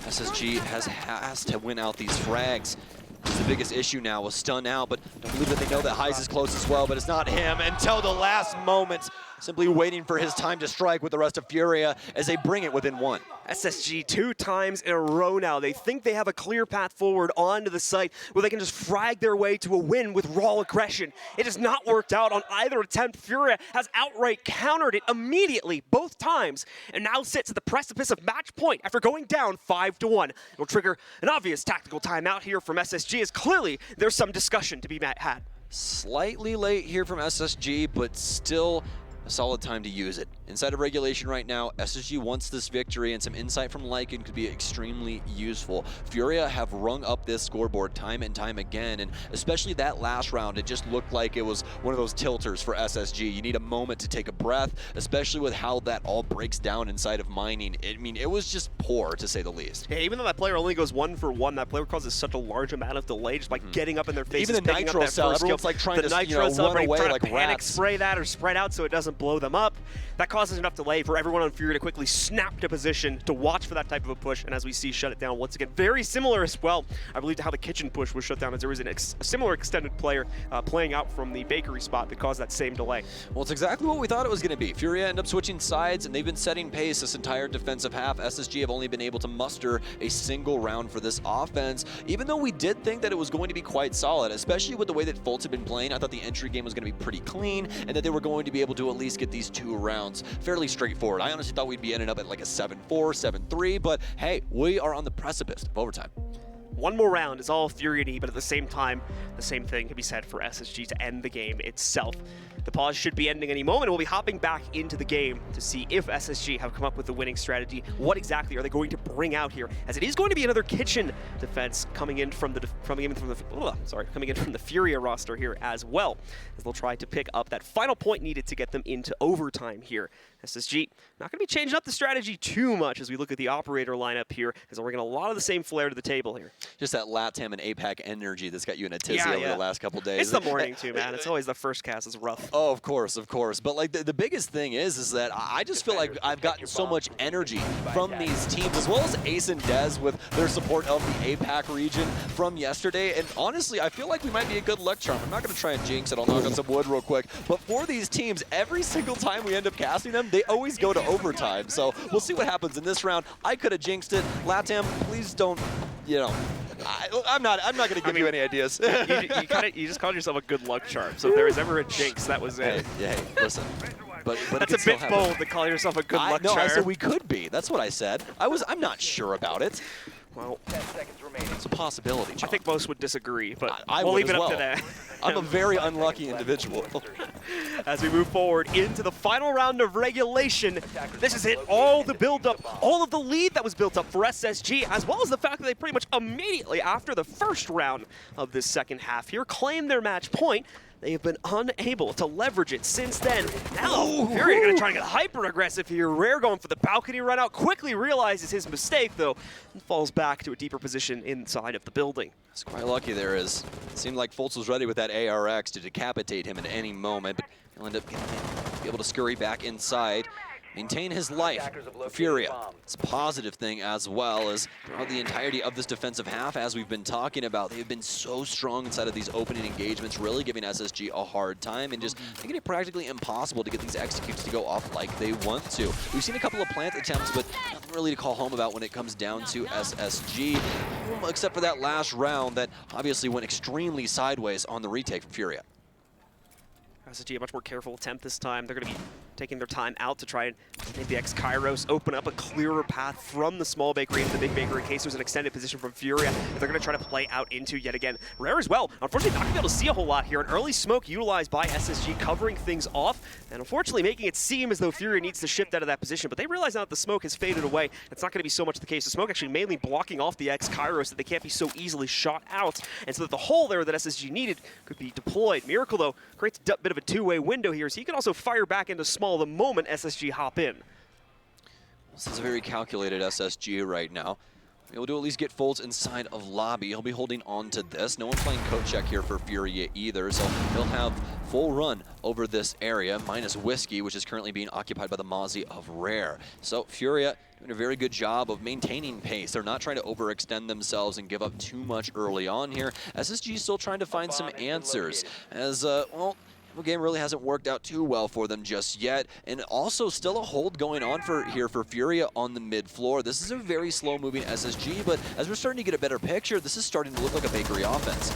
SSG has to win out these frags. It's the biggest issue now, a stun out, but I believe that they know that Heise is close as well, but it's not him until the last moments, simply waiting for his time to strike with the rest of Furia as they bring it within 1. SSG 2 times in a row now. They think they have a clear path forward onto the site where they can just frag their way to a win with raw aggression. It has not worked out on either attempt. Furia has outright countered it immediately, both times, and now sits at the precipice of match point after going down 5-1. It will trigger an obvious tactical timeout here from SSG, as clearly there's some discussion to be had. Slightly late here from SSG, but still a solid time to use it. Inside of regulation right now, SSG wants this victory, and some insight from Lycan could be extremely useful. Furia have rung up this scoreboard time and time again, and especially that last round, it just looked like it was one of those tilters for SSG. You need a moment to take a breath, especially with how that all breaks down inside of mining. I mean, it was just poor, to say the least. Yeah, even though that player only goes 1 for 1, that player causes such a large amount of delay just by getting up in their faces. Even the nitro cell, everyone's like trying to run away like panic rats. spray that or spread out so it doesn't blow them up. That causes causes enough delay for everyone on Furia to quickly snap to position to watch for that type of a push, and as we see, shut it down once again. Very similar as well, I believe, to how the kitchen push was shut down, as there was a similar extended player playing out from the bakery spot that caused that same delay. Well, it's exactly what we thought it was going to be. Furia end up switching sides, and they've been setting pace this entire defensive half. SSG have only been able to muster a single round for this offense, even though we did think that it was going to be quite solid, especially with the way that Fultz had been playing. I thought the entry game was going to be pretty clean, and that they were going to be able to at least get these 2 rounds fairly straightforward. I honestly thought we'd be ending up at like a 7-4, 7-3, but hey, we are on the precipice of overtime. One more round is all Furia need, but at the same time, the same thing can be said for SSG to end the game itself. The pause should be ending any moment. We'll be hopping back into the game to see if SSG have come up with the winning strategy. What exactly are they going to bring out here? As it is going to be another kitchen defense coming in from the Furia roster here as well, as they'll try to pick up that final point needed to get them into overtime here. SSG not going to be changing up the strategy too much as we look at the operator lineup here, as they're bringing a lot of the same flair to the table here. Just that LATAM and APAC energy that's got you in a tizzy over the last couple days. It's the morning too, man. It's always the first cast is rough. Oh, of course. But like the biggest thing is that I just feel like I've gotten so much energy from these teams, as well as Ace and Dez with their support of the APAC region from yesterday. And honestly, I feel like we might be a good luck charm. I'm not going to try and jinx it. I'll knock on some wood real quick. But for these teams, every single time we end up casting them, they always go to overtime. So we'll see what happens in this round. I could have jinxed it. LATAM, please don't, I'm not going to give you any ideas. you just called yourself a good luck charm. So if there was ever a jinx, that was it. Hey, listen. But that's a bit bold to call yourself a good luck charm. No, I said we could be. That's what I said. I'm not sure about it. Well, 10 seconds remaining. It's a possibility, John. I think most would disagree, but I we'll would leave it as up to well. that. I'm a very unlucky individual. As we move forward into the final round of regulation, this is it. All the build-up, all of the lead that was built up for SSG, as well as the fact that they pretty much immediately after the first round of this second half here claimed their match point. They have been unable to leverage it since then. Now, Furia going to try and get hyper-aggressive here. Rare going for the balcony run out. Quickly realizes his mistake, though, and falls back to a deeper position inside of the building. It's quite lucky there is. It seemed like Fultz was ready with that ARX to decapitate him at any moment, but he'll end up be able to scurry back inside. Maintain his life. Furia. It's a positive thing as well as throughout the entirety of this defensive half, as we've been talking about, they've been so strong inside of these opening engagements, really giving SSG a hard time and just making it practically impossible to get these executes to go off like they want to. We've seen a couple of plant attempts, but nothing really to call home about when it comes down to SSG, except for that last round that obviously went extremely sideways on the retake from Furia. SSG a much more careful attempt this time. They're going to be taking their time out to try and make the X-Kairos open up a clearer path from the small bakery into the big bakery in case there's an extended position from Furia that they're going to try to play out into yet again. Rare as well. Unfortunately, not going to be able to see a whole lot here. An early smoke utilized by SSG covering things off and unfortunately making it seem as though Furia needs to shift out of that position. But they realize now that the smoke has faded away. It's not going to be so much the case. The smoke actually mainly blocking off the X-Kairos that they can't be so easily shot out. And so that the hole there that SSG needed could be deployed. Miracle, though, creates a bit of a two-way window here, so he can also fire back into small the moment SSG hop in. This is a very calculated SSG right now. Able to at least get Fultz inside of lobby. He'll be holding on to this. No one playing coat check here for Furia either, so he'll have full run over this area, minus Whiskey, which is currently being occupied by the Mozzie of Rare. So Furia doing a very good job of maintaining pace. They're not trying to overextend themselves and give up too much early on here. SSG is still trying to find some answers, as, well, the game really hasn't worked out too well for them just yet, and also still a hold going on for Furia on the mid floor. This is a very slow-moving SSG, but as we're starting to get a better picture, this is starting to look like a bakery offense.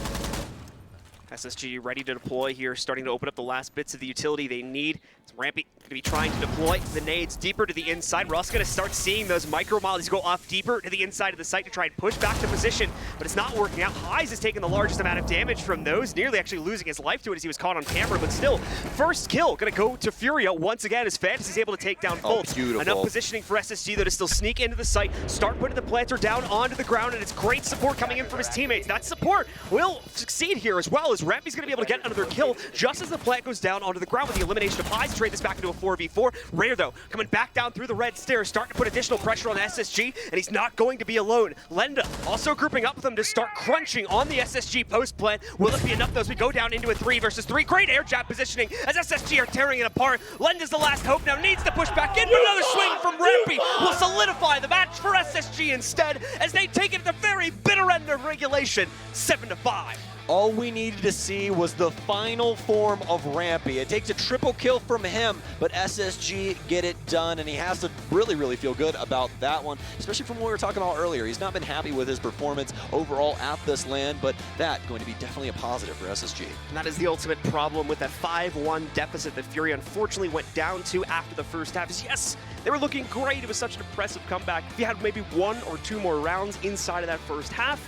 SSG ready to deploy here, starting to open up the last bits of the utility they need. It's Rampy going to be trying to deploy the nades deeper to the inside. We're also going to start seeing those micro mollies go off deeper to the inside of the site to try and push back to position, but it's not working out. Highs is taking the largest amount of damage from those, nearly actually losing his life to it as he was caught on camera, but still, first kill going to go to Furia once again as Fantasy's able to take down Fultz. Beautiful. Enough positioning for SSG though to still sneak into the site, start putting the planter down onto the ground, and it's great support coming in from his teammates. That support will succeed here as well as as Rampy's going to be able to get another kill just as the plant goes down onto the ground with the elimination of Pies. Trade this back into a 4v4. Rare, though, coming back down through the red stairs, starting to put additional pressure on the SSG, and he's not going to be alone. Lenda also grouping up with them to start crunching on the SSG post plant. Will it be enough, though, as we go down into a 3 versus 3? Great air jab positioning as SSG are tearing it apart. Lenda's the last hope now, needs to push back in, but another swing from Rampy will solidify the match for SSG instead as they take it at the very bitter end of regulation, 7-5. All we needed to see was the final form of Rampy. It takes a triple kill from him, but SSG get it done, and he has to really feel good about that one, especially from what we were talking about earlier. He's not been happy with his performance overall at this LAN, but that going to be definitely a positive for SSG. And that is the ultimate problem with that 5-1 deficit that Furia unfortunately went down to after the first half. Is yes, they were looking great. It was such an impressive comeback. If you had maybe 1 or 2 more rounds inside of that first half,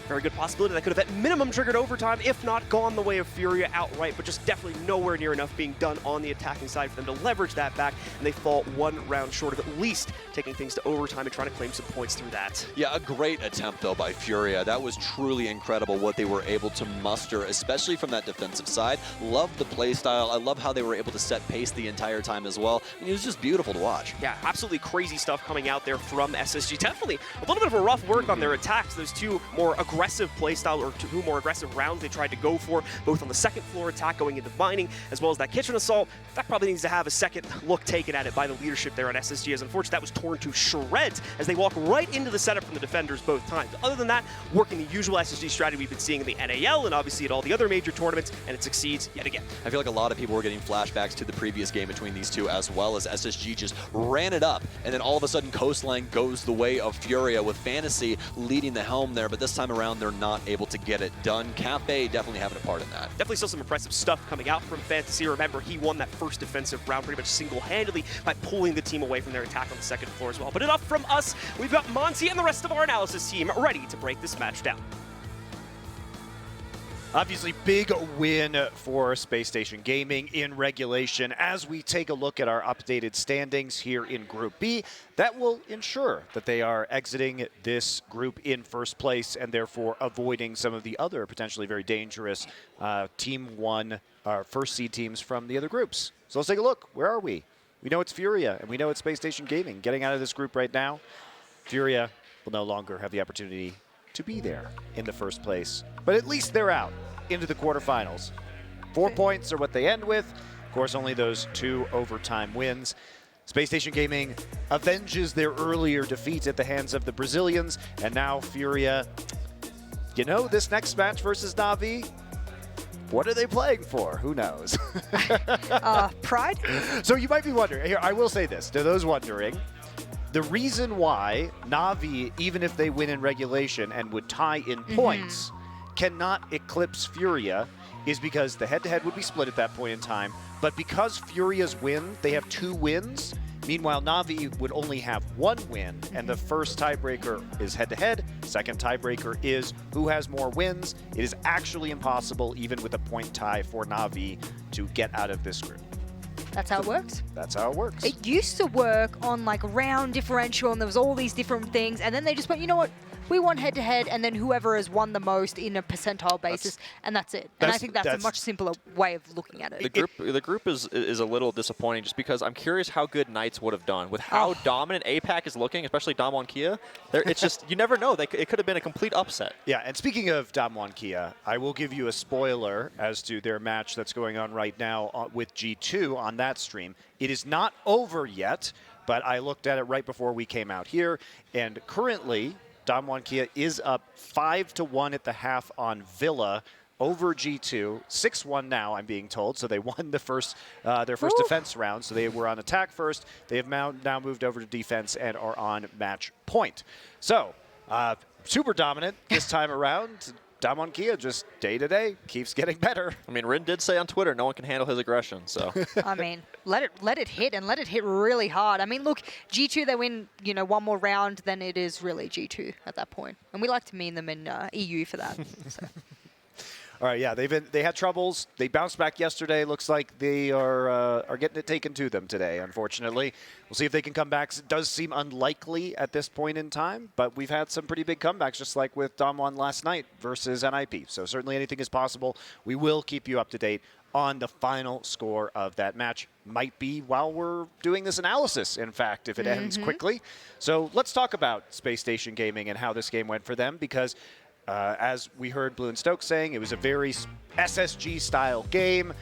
very good possibility that could have at minimum triggered overtime, if not gone the way of Furia outright, but just definitely nowhere near enough being done on the attacking side for them to leverage that back, and they fall 1 round short of at least taking things to overtime and trying to claim some points through that. Yeah, a great attempt, though, by Furia. That was truly incredible what they were able to muster, especially from that defensive side. Love the play style. I love how they were able to set pace the entire time as well. And it was just beautiful to watch. Yeah, absolutely crazy stuff coming out there from SSG. Definitely a little bit of a rough work on their attacks. Those 2 more aggressive playstyle, or 2 more aggressive rounds they tried to go for, both on the second floor attack going into mining, as well as that kitchen assault. That probably needs to have a second look taken at it by the leadership there on SSG, as unfortunately that was torn to shreds as they walk right into the setup from the defenders both times. Other than that, working the usual SSG strategy we've been seeing in the NAL and obviously at all the other major tournaments, and it succeeds yet again. I feel like a lot of people were getting flashbacks to the previous game between these two, as well as SSG just ran it up, and then all of a sudden Coastline goes the way of Furia with Fantasy leading the helm there, but this time around they're not able to get it done. Kafe definitely having a part in that. Definitely still some impressive stuff coming out from Fantasy. Remember, he won that first defensive round pretty much single-handedly by pulling the team away from their attack on the second floor as well. But enough from us. We've got Monty and the rest of our analysis team ready to break this match down. Obviously, big win for Space Station Gaming in regulation. As we take a look at our updated standings here in Group B, that will ensure that they are exiting this group in first place and therefore avoiding some of the other potentially very dangerous Team 1, first seed teams from the other groups. So let's take a look. Where are we? We know it's Furia, and we know it's Space Station Gaming. Getting out of this group right now, Furia will no longer have the opportunity to be there in the first place. But at least they're out into the quarterfinals. 4 points are what they end with. Of course, only those 2 overtime wins. Space Station Gaming avenges their earlier defeat at the hands of the Brazilians, and now Furia, you know, this next match versus Na'Vi, what are they playing for? Who knows? Pride? So you might be wondering, here, I will say this, to those wondering, the reason why Na'Vi, even if they win in regulation and would tie in points, cannot eclipse Furia is because the head-to-head would be split at that point in time. But because Furia's win, they have 2 wins. Meanwhile, Na'Vi would only have 1 win, and the first tiebreaker is head-to-head. Second tiebreaker is who has more wins. It is actually impossible, even with a point tie for Na'Vi, to get out of this group. That's how it works? That's how it works. It used to work on like round differential, and there was all these different things, and then they just went, you know what? We want head-to-head, and then whoever has won the most in a percentile basis, and that's it. And I think that's a much simpler way of looking at it. The group is a little disappointing just because I'm curious how good Knights would have done. With how dominant APAC is looking, especially Damwon Kia, it's just, you never know. It could have been a complete upset. Yeah, and speaking of Damwon Kia, I will give you a spoiler as to their match that's going on right now with G2 on that stream. It is not over yet, but I looked at it right before we came out here, and currently Damwon Kia is up 5-1 at the half on Villa over G2. 6-1 now, I'm being told. So they won the first their first defense round. So they were on attack first. They have now moved over to defense and are on match point. So super dominant this time around. Damwon Kia just day to day keeps getting better. I mean, Rin did say on Twitter no one can handle his aggression. So I mean, let it hit, and let it hit really hard. I mean, look, G2, they win, you know, 1 more round, then it is really G2 at that point. And we like to mean them in EU for that. So. All right, yeah, they had troubles. They bounced back yesterday. Looks like they are getting it taken to them today, unfortunately. We'll see if they can come back. It does seem unlikely at this point in time, but we've had some pretty big comebacks, just like with Damwon last night versus NIP. So certainly anything is possible. We will keep you up to date on the final score of that match. Might be while we're doing this analysis, in fact, if it ends quickly. So let's talk about Space Station Gaming and how this game went for them, because as we heard Blue and Stokes saying, it was a very SSG-style game,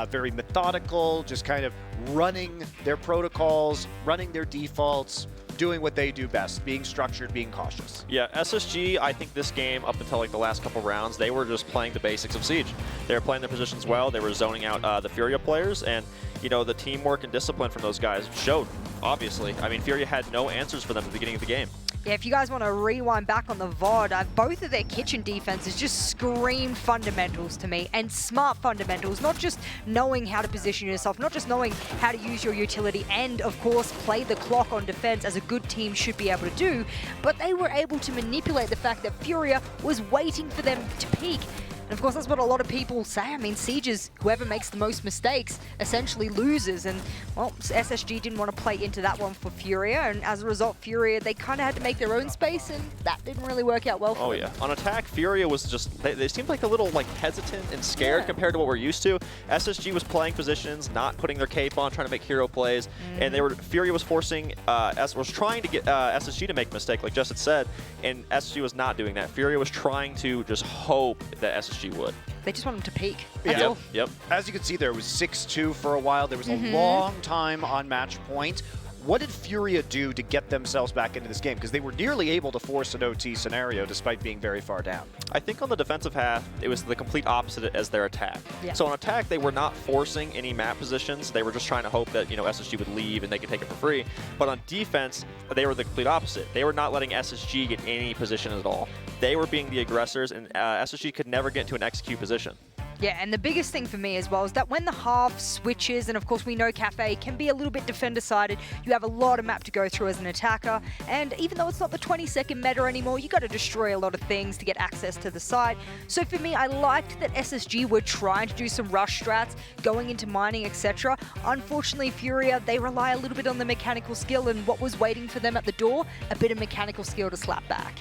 very methodical, just kind of running their protocols, running their defaults, doing what they do best, being structured, being cautious. Yeah, SSG, I think this game, up until like the last couple rounds, they were just playing the basics of Siege. They were playing their positions well. They were zoning out the Furia players, and you know, the teamwork and discipline from those guys showed, obviously. I mean, Furia had no answers for them at the beginning of the game. Yeah, if you guys want to rewind back on the VOD, both of their kitchen defenses just scream fundamentals to me, and smart fundamentals, not just knowing how to position yourself, not just knowing how to use your utility, and of course play the clock on defense as a good team should be able to do, but they were able to manipulate the fact that Furia was waiting for them to peak. And of course, that's what a lot of people say. I mean, Siege's, whoever makes the most mistakes essentially loses. And, well, SSG didn't want to play into that one for Furia. And as a result, Furia, they kind of had to make their own space, and that didn't really work out well for them. Oh, yeah. On attack, Furia was just, they seemed like a little like hesitant and scared compared to what we're used to. SSG was playing positions, not putting their cape on, trying to make hero plays. And Furia was forcing, was trying to get SSG to make a mistake, like Jess had said, and SSG was not doing that. Furia was trying to just hope that SSG would. They just want them to peak. That's all. Yep. As you can see, there was 6-2 for a while. There was a long time on match point. What did Furia do to get themselves back into this game? Because they were nearly able to force an OT scenario despite being very far down. I think on the defensive half, it was the complete opposite as their attack. Yeah. So on attack, they were not forcing any map positions. They were just trying to hope that, you know, SSG would leave and they could take it for free. But on defense, they were the complete opposite. They were not letting SSG get any position at all. They were being the aggressors, and SSG could never get into an execute position. Yeah, and the biggest thing for me as well is that when the half switches, and of course we know Kafe can be a little bit defender-sided, you have a lot of map to go through as an attacker, and even though it's not the 20-second meta anymore, you got to destroy a lot of things to get access to the site. So for me, I liked that SSG were trying to do some rush strats, going into mining, etc. Unfortunately, Furia, they rely a little bit on the mechanical skill, and what was waiting for them at the door, a bit of mechanical skill to slap back.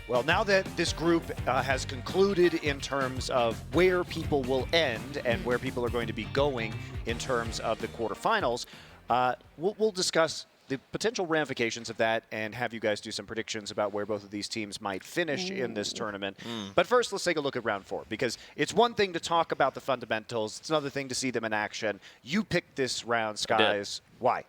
Well, now that this group has concluded in terms of where people will end and where people are going to be going in terms of the quarterfinals, we'll discuss the potential ramifications of that and have you guys do some predictions about where both of these teams might finish in this tournament. But first, let's take a look at round 4, because it's one thing to talk about the fundamentals. It's another thing to see them in action. You picked this round, Skies. Why?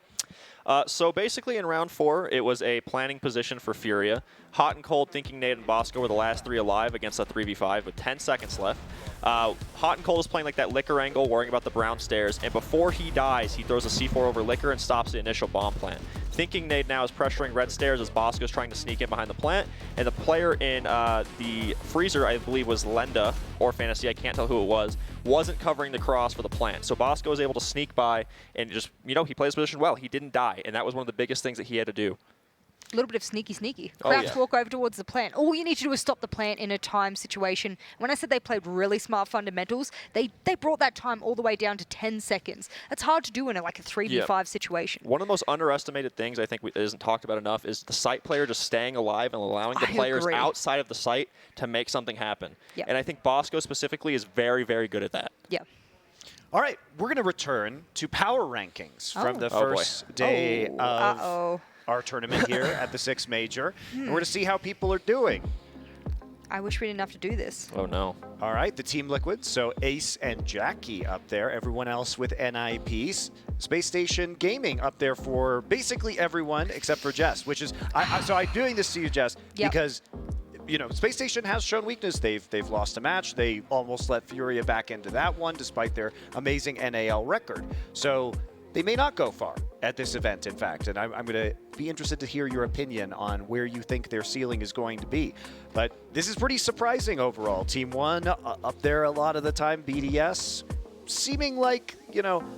So basically in round 4, it was a planning position for Furia. Hot and Cold, Thinking Nate, and Bosco were the last 3 alive against a 3v5 with 10 seconds left. Hot and Cold is playing like that Liquor angle, worrying about the brown stairs, and before he dies, he throws a C4 over Liquor and stops the initial bomb plant. Thinking Nate now is pressuring red stairs as Bosco is trying to sneak in behind the plant, and the player in the freezer, I believe was Lenda, or Fantasy, I can't tell who it was, wasn't covering the cross for the plant. So Bosco was able to sneak by and just, you know, he plays position well. He didn't die, and that was one of the biggest things that he had to do. A little bit of sneaky. Oh, Crouch yeah. walk over towards the plant. All you need to do is stop the plant in a time situation. When I said they played really smart fundamentals, they brought that time all the way down to 10 seconds. That's hard to do in a 3v5 situation. One of the most underestimated things I think isn't talked about enough is the site player just staying alive and allowing the players agree. outside of the site to make something happen. Yep. And I think Bosco specifically is very, very good at that. Yeah. All right, we're going to return to power rankings from the Oh, boy. first day of Uh-oh. our tournament here at the 6 Major. And we're going to see how people are doing. I wish we didn't have to do this. Oh, no. All right, the Team Liquid, so Ace and Jackie up there, everyone else with NIPs. Space Station Gaming up there for basically everyone except for Jess, which is, so I'm doing this to you, Jess, Yep. because, you know, Space Station has shown weakness. They've lost a match. They almost let Furia back into that one despite their amazing NAL record. So they may not go far at this event, in fact, and I'm going to be interested to hear your opinion on where you think their ceiling is going to be. But this is pretty surprising overall. Team 1 up there a lot of the time, BDS, seeming like,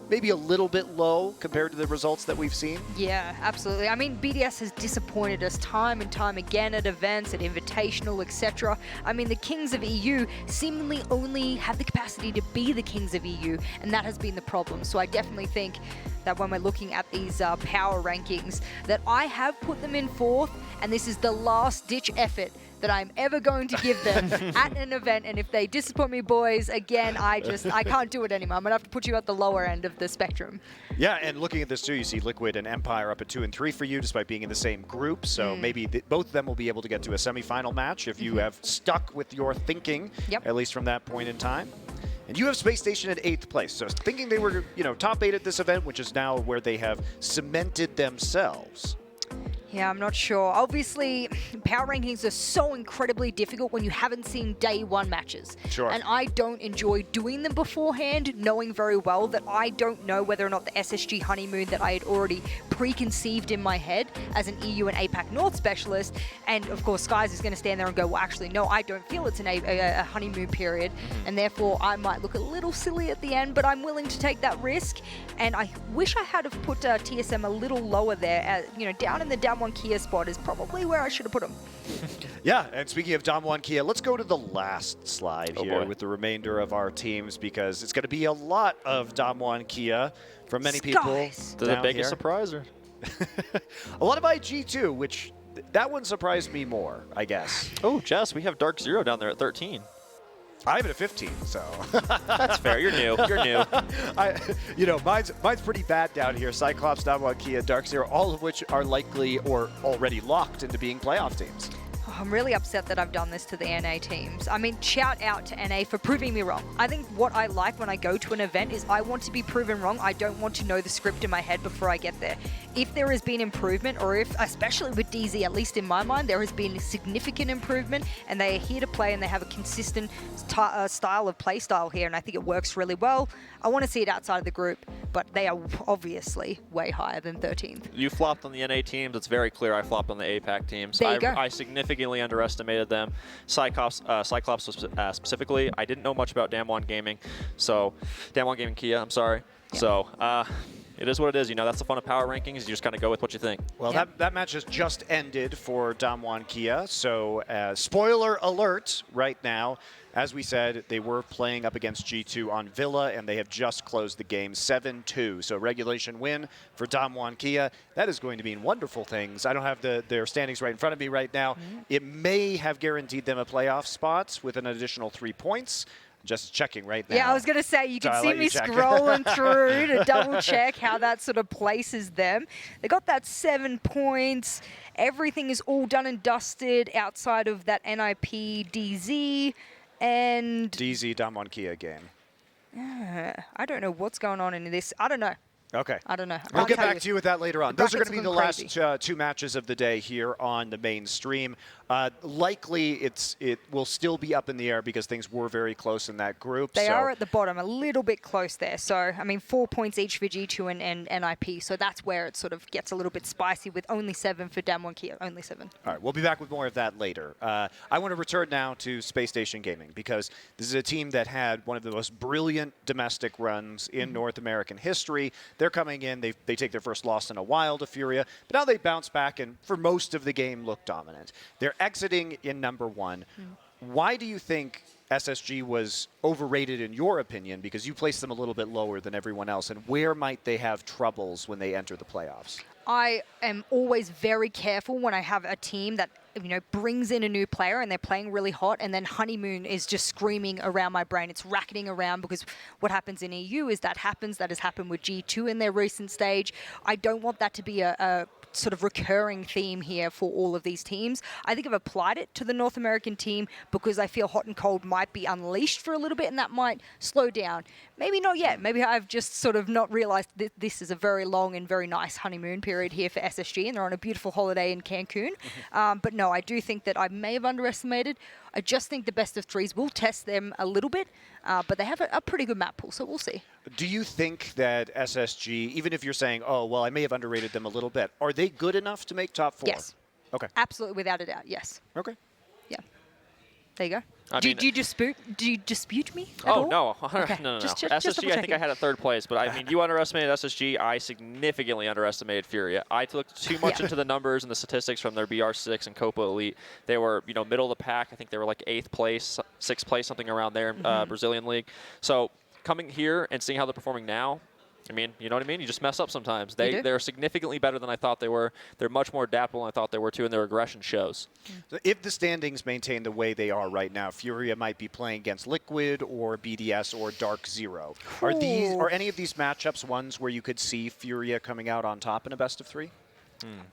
maybe a little bit low compared to the results that we've seen. Yeah, absolutely. I mean, BDS has disappointed us time and time again at events, at Invitational, etc. I mean, the Kings of EU seemingly only have the capacity to be the Kings of EU, and that has been the problem. So I definitely think that when we're looking at these power rankings, that I have put them in 4th, and this is the last-ditch effort that I'm ever going to give them at an event. And if they disappoint me, boys, again, I can't do it anymore. I'm going to have to put you at the lower end of the spectrum. Yeah, and looking at this too, you see Liquid and Empire up at 2 and 3 for you, despite being in the same group. So maybe both of them will be able to get to a semifinal match if you have stuck with your thinking, at least from that point in time. And you have Space Station at 8th place. So thinking they were, top 8 at this event, which is now where they have cemented themselves. Yeah, I'm not sure. Obviously, power rankings are so incredibly difficult when you haven't seen day 1 matches. Sure. And I don't enjoy doing them beforehand, knowing very well that I don't know whether or not the SSG honeymoon that I had already preconceived in my head as an EU and APAC North specialist, and of course Skies is going to stand there and go, well, actually, no, I don't feel it's a honeymoon period, and therefore I might look a little silly at the end, but I'm willing to take that risk. And I wish I had have put TSM a little lower there. Down in the down 1 Kia spot is probably where I should have put him. Yeah, and speaking of Dom 1 Kia, let's go to the last slide here boy. with the remainder of our teams, because it's going to be a lot of Dom 1 Kia from many people. The down biggest here. surprise? Or? A lot of IG2, which that one surprised me more, I guess. Oh, Jess, we have Dark Zero down there at 13. I have it at 15, so. That's fair. You're new. You're new. Mine's pretty bad down here. Cyclops, Dom 1 Kia, Dark Zero, all of which are likely or already locked into being playoff teams. I'm really upset that I've done this to the NA teams. I mean, shout out to NA for proving me wrong. I think what I like when I go to an event is I want to be proven wrong. I don't want to know the script in my head before I get there. If there has been improvement, or if, especially with DZ, at least in my mind, there has been significant improvement, and they are here to play and they have a consistent style of play style here, and I think it works really well. I want to see it outside of the group, but they are obviously way higher than 13th. You flopped on the NA teams. It's very clear I flopped on the APAC teams. There you go. I significantly underestimated them. Cyclops specifically, I didn't know much about Damwon Gaming. So, Damwon Gaming Kia, I'm sorry. Yeah. So, it is what it is. That's the fun of power rankings. You just kind of go with what you think. Well, Yeah. that match has just ended for Dom 1 Kia. So, spoiler alert right now. As we said, they were playing up against G2 on Villa, and they have just closed the game 7-2. So regulation win for Dom 1 Kia. That is going to mean wonderful things. I don't have their standings right in front of me right now. It may have guaranteed them a playoff spot with an additional 3 points. Just checking right now. Yeah, I was going to say, you can I'll see let me you check. scrolling through to double check how that sort of places them. They got that 7 points. Everything is all done and dusted outside of that NIP DZ and... DZ Dom 1 Kia game. I don't know what's going on in this. I don't know. Okay. I don't know. We'll I'll get tell back to you with that later on. The Those are going to be brackets the are last 2 matches of the day here on the main stream. Likely, it will still be up in the air because things were very close in that group. They so. are at the bottom, a little bit close there. So, I mean, 4 points each for G2 and NIP. So that's where it sort of gets a little bit spicy with only 7 for Damwon Kia. Only 7. All right, we'll be back with more of that later. I want to return now to Space Station Gaming because this is a team that had one of the most brilliant domestic runs in North American history. They're coming in. They take their first loss in a while to Furia, but now they bounce back and for most of the game look dominant. They're exiting in number 1. Why do you think SSG was overrated in your opinion? Because you placed them a little bit lower than everyone else. And where might they have troubles when they enter the playoffs? I am always very careful when I have a team that brings in a new player and they're playing really hot, and then honeymoon is just screaming around my brain. It's racketing around because what happens in EU is that has happened with G2 in their recent stage. I don't want that to be a sort of recurring theme here for all of these teams. I think I've applied it to the North American team because I feel hot and cold might be unleashed for a little bit and that might slow down. Maybe not yet. Maybe I've just sort of not realized that this is a very long and very nice honeymoon period here for SSG, and they're on a beautiful holiday in Cancun. But no, I do think that I may have underestimated. I just think the best of 3s will test them a little bit, but they have a pretty good map pool, so we'll see. Do you think that SSG, even if you're saying, oh, well, I may have underrated them a little bit, are they good enough to make top 4? Yes. Okay. Absolutely, without a doubt, yes. Okay. Yeah. There you go. I mean- do you dispute me at Oh, all? no. Okay. No. Just SSG, I think double-checking. I had a third place, but I mean, you underestimated SSG. I significantly underestimated Furia. I looked too much Yeah. into the numbers and the statistics from their BR6 and Copa Elite. They were, middle of the pack. I think they were like 8th place, 6th place, something around there in Brazilian League. So coming here and seeing how they're performing now, I mean, you know what I mean? You just mess up sometimes. They're significantly better than I thought they were. They're much more adaptable than I thought they were, too, and their aggression shows. So if the standings maintain the way they are right now, Furia might be playing against Liquid or BDS or Dark Zero. Are any of these matchups ones where you could see Furia coming out on top in a best of 3?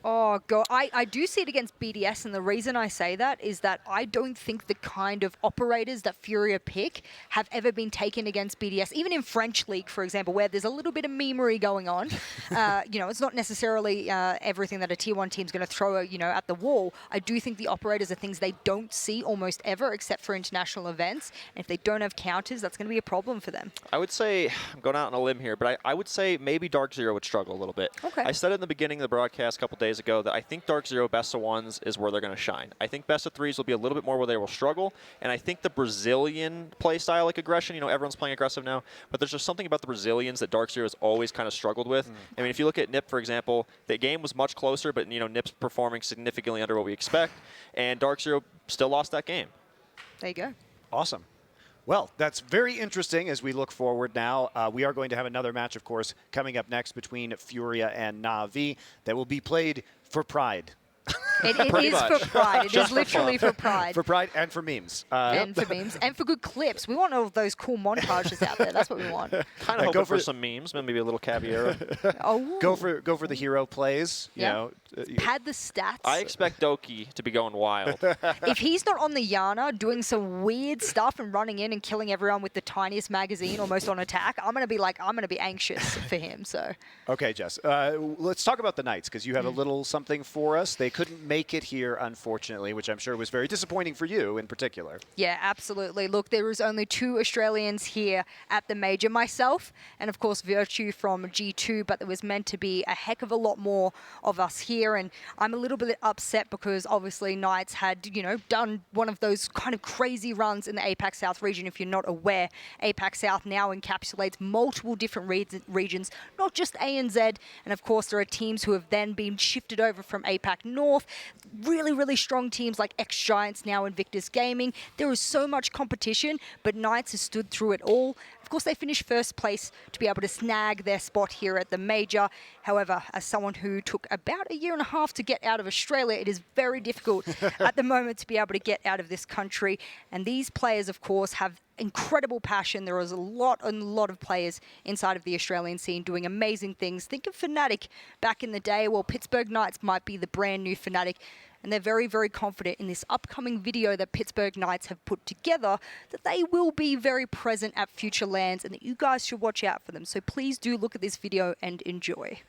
Oh, God. I do see it against BDS, and the reason I say that is that I don't think the kind of operators that Furia pick have ever been taken against BDS. Even in French League, for example, where there's a little bit of memery going on, it's not necessarily everything that a Tier 1 team's going to throw, at the wall. I do think the operators are things they don't see almost ever, except for international events. And if they don't have counters, that's going to be a problem for them. I would say, I'm going out on a limb here, but I would say maybe Dark Zero would struggle a little bit. Okay. I said in the beginning of the broadcast a couple days ago that I think Dark Zero best of 1s is where they're going to shine. I think best of 3s will be a little bit more where they will struggle, and I think the Brazilian play style, like aggression, everyone's playing aggressive now, but there's just something about the Brazilians that Dark Zero has always kind of struggled with. I mean, if you look at NIP, for example, the game was much closer, but NIP's performing significantly under what we expect, and Dark Zero still lost that game. There you go. Awesome. Well, that's very interesting as we look forward now. We are going to have another match, of course, coming up next between Furia and Na'Vi that will be played for pride. It Pretty is much. for pride. It Just is for literally fun. for pride. For pride and for memes. And for memes. And for good clips. We want all of those cool montages out there. That's what we want. Kind of Go hoping for for some memes, maybe a little Caballero. Oh. Go for the hero plays. Yeah. Pad the stats. I expect Doki to be going wild. If he's not on the Yana doing some weird stuff and running in and killing everyone with the tiniest magazine almost on attack, I'm going to be anxious for him. So. Okay, Jess. Let's talk about the Knights, because you have a little something for us. They couldn't make it here, unfortunately, which I'm sure was very disappointing for you in particular. Yeah, absolutely. Look, there was only 2 Australians here at the major. Myself and, of course, Virtue from G2, but there was meant to be a heck of a lot more of us here. And I'm a little bit upset because, obviously, Knights had, done one of those kind of crazy runs in the APAC South region. If you're not aware, APAC South now encapsulates multiple different regions, not just ANZ. And, of course, there are teams who have then been shifted over from APAC North. Really, really strong teams like X-Giants, now Invictus Gaming. There is so much competition, but Knights has stood through it all. Of course, they finished first place to be able to snag their spot here at the major. However, as someone who took about a year and a half to get out of Australia, it is very difficult at the moment to be able to get out of this country. And these players, of course, have incredible passion. There is a lot of players inside of the Australian scene doing amazing things. Think of Fnatic back in the day. Well, Pittsburgh Knights might be the brand new Fnatic. And they're very, very confident in this upcoming video that Pittsburgh Knights have put together that they will be very present at future lands and that you guys should watch out for them. So please do look at this video and enjoy.